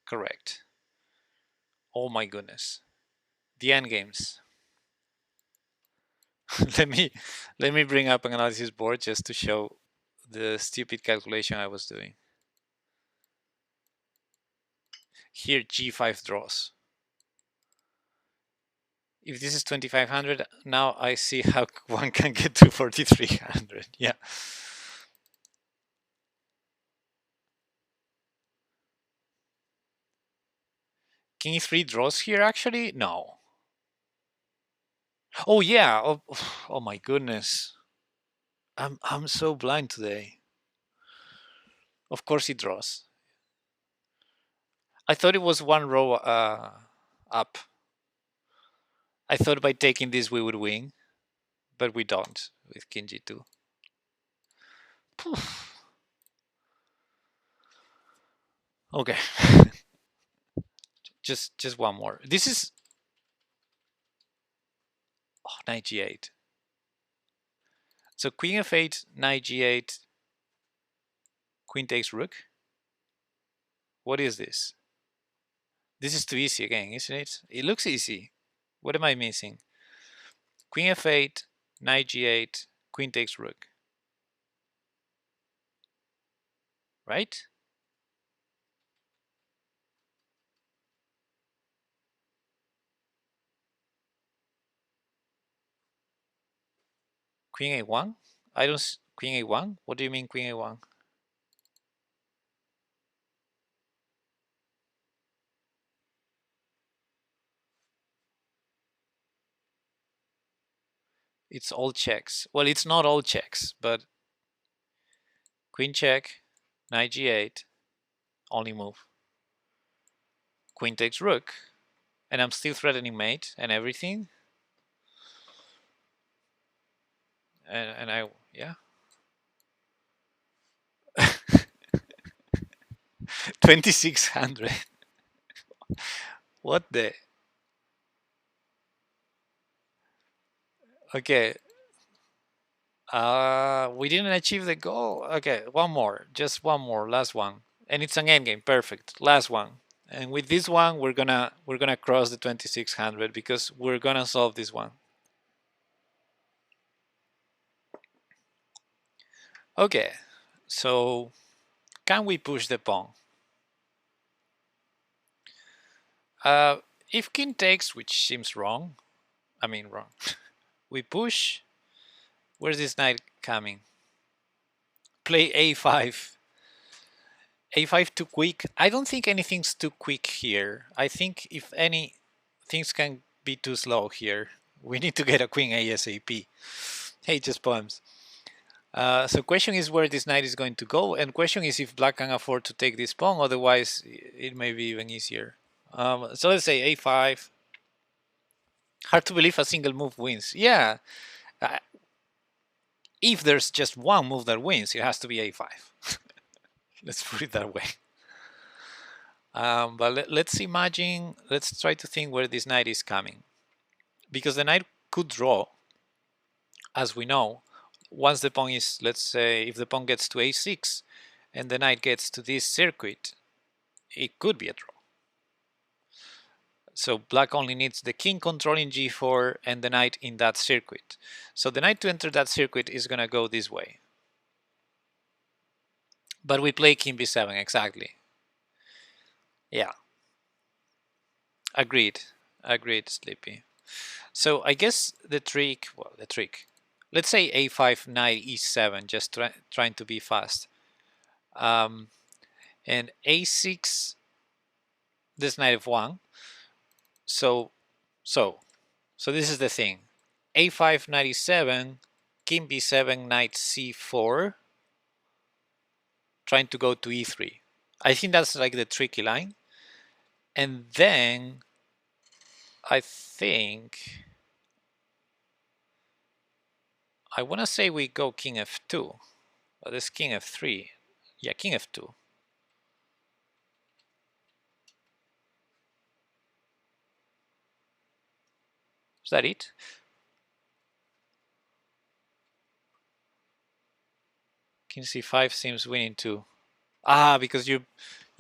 Correct. Oh my goodness. The endgames. let me bring up an analysis board just to show the stupid calculation I was doing. Here g5 draws. If this is 2500, now I see how one can get to 4300. Yeah. King e3 draws here actually? No. Oh yeah. Oh my goodness. I'm so blind today. Of course he draws. I thought it was one row up. I thought by taking this we would win, but we don't with king g2. Okay. just one more. This is knight g8. So queen f8, knight g8, queen takes rook. What is this? This is too easy again, isn't it? It looks easy. What am I missing? Queen f8, knight g8, queen takes rook. Right? Queen a1? I don't... Queen a1? What do you mean queen a1? It's all checks. Well, it's not all checks, but queen check, knight g8, only move. Queen takes rook, and I'm still threatening mate and everything. And I, yeah. 2600. What the? Okay. We didn't achieve the goal. Okay, one more. Just one more. Last one. And it's an endgame. Perfect. Last one. And with this one, we're gonna cross the 2600 because we're gonna solve this one. Okay. So, can we push the pawn? If king takes, which seems wrong, I mean wrong, we push. Where's this knight coming? Play a5. a5 too quick. I don't think anything's too quick here. I think if any, things can be too slow here. We need to get a queen ASAP. Hey, just poems. So question is where this knight is going to go, and question is if black can afford to take this pawn, otherwise it may be even easier. So let's say a5. Hard to believe a single move wins. Yeah, uh, if there's just one move that wins, it has to be a5. Let's put it that way. But let's imagine, let's try to think where this knight is coming. Because the knight could draw, as we know, once the pawn is, let's say, if the pawn gets to a6 and the knight gets to this circuit, it could be a draw. So black only needs the king controlling g4 and the knight in that circuit. So the knight to enter that circuit is going to go this way. But we play king b7, exactly. Yeah. Agreed. Agreed, Sleepy. So I guess the trick, let's say a5, knight e7, just trying to be fast. And a6, this knight f1. So this is the thing. a5, knight e7, king b7, knight c4, trying to go to e3. I think that's like the tricky line. And then I think I want to say we go king f2. But this king f3. Yeah, king f2. Is that it? King c5 seems winning too. Ah, because you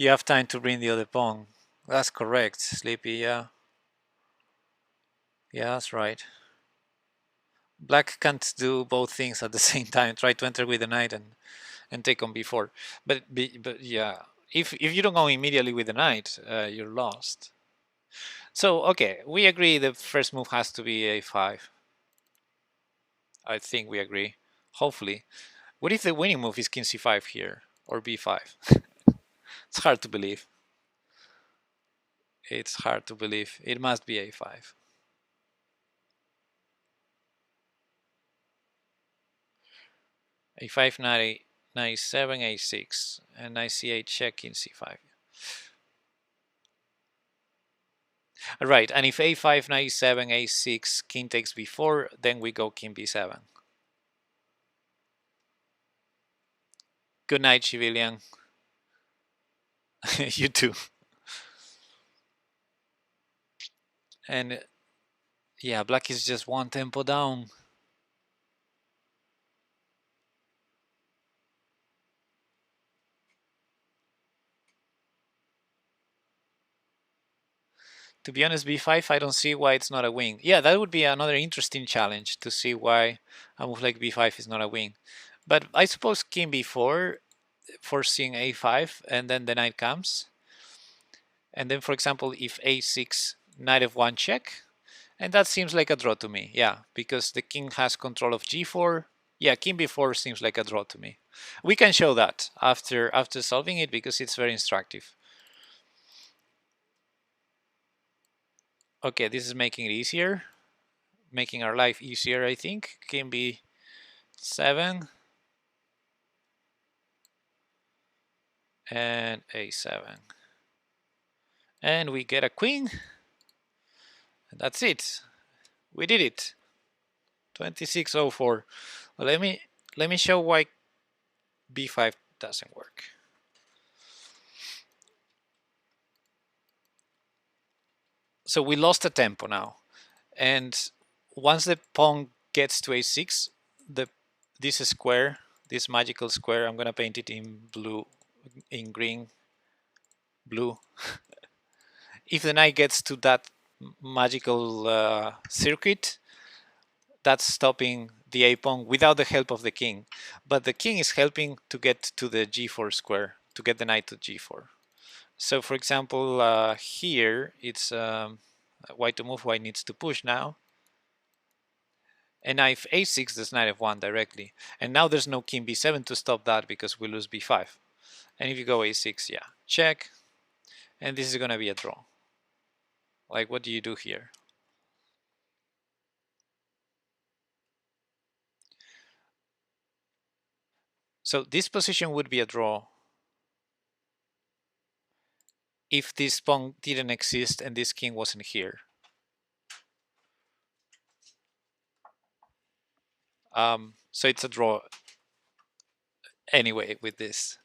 have time to bring the other pawn. That's correct, Sleepy, yeah. Yeah, that's right. Black can't do both things at the same time. Try to enter with the knight and take on b4. But yeah, if you don't go immediately with the knight, you're lost. So, okay, we agree the first move has to be a5. I think we agree. Hopefully. What if the winning move is king c5 here? Or b5? It's hard to believe. It's hard to believe. It must be a5. a5, knight, knight 7, a6. And knight c8 check, king c5. Right, and if a5, knight 7, a6, king takes b4, then we go king b7. Good night, civilian. You too. And yeah, black is just one tempo down. To be honest, b5, I don't see why it's not a win. Yeah, that would be another interesting challenge to see why a move like b5 is not a win. But I suppose king b4, forcing a5, and then the knight comes. And then, for example, if a6, knight f1 check, and that seems like a draw to me. Yeah, because the king has control of g4. Yeah, king b4 seems like a draw to me. We can show that after solving it because it's very instructive. Okay, this is making it easier, making our life easier, I think. King b7 and a7. And we get a queen. And that's it. We did it. 2604. Well, let me show why b5 doesn't work. So we lost a tempo now. And once the pawn gets to a6, this square, this magical square, I'm gonna paint it in blue, in green, blue. If the knight gets to that magical circuit, that's stopping the a pawn without the help of the king. But the king is helping to get to the g4 square, to get the knight to g4. So for example, here it's white to move, white needs to push now. And now if a6, there's knight f1 directly. And now there's no king b7 to stop that because we lose b5. And if you go a6, yeah, check. And this is going to be a draw. Like, what do you do here? So this position would be a draw if this pawn didn't exist and this king wasn't here. So it's a draw anyway with this.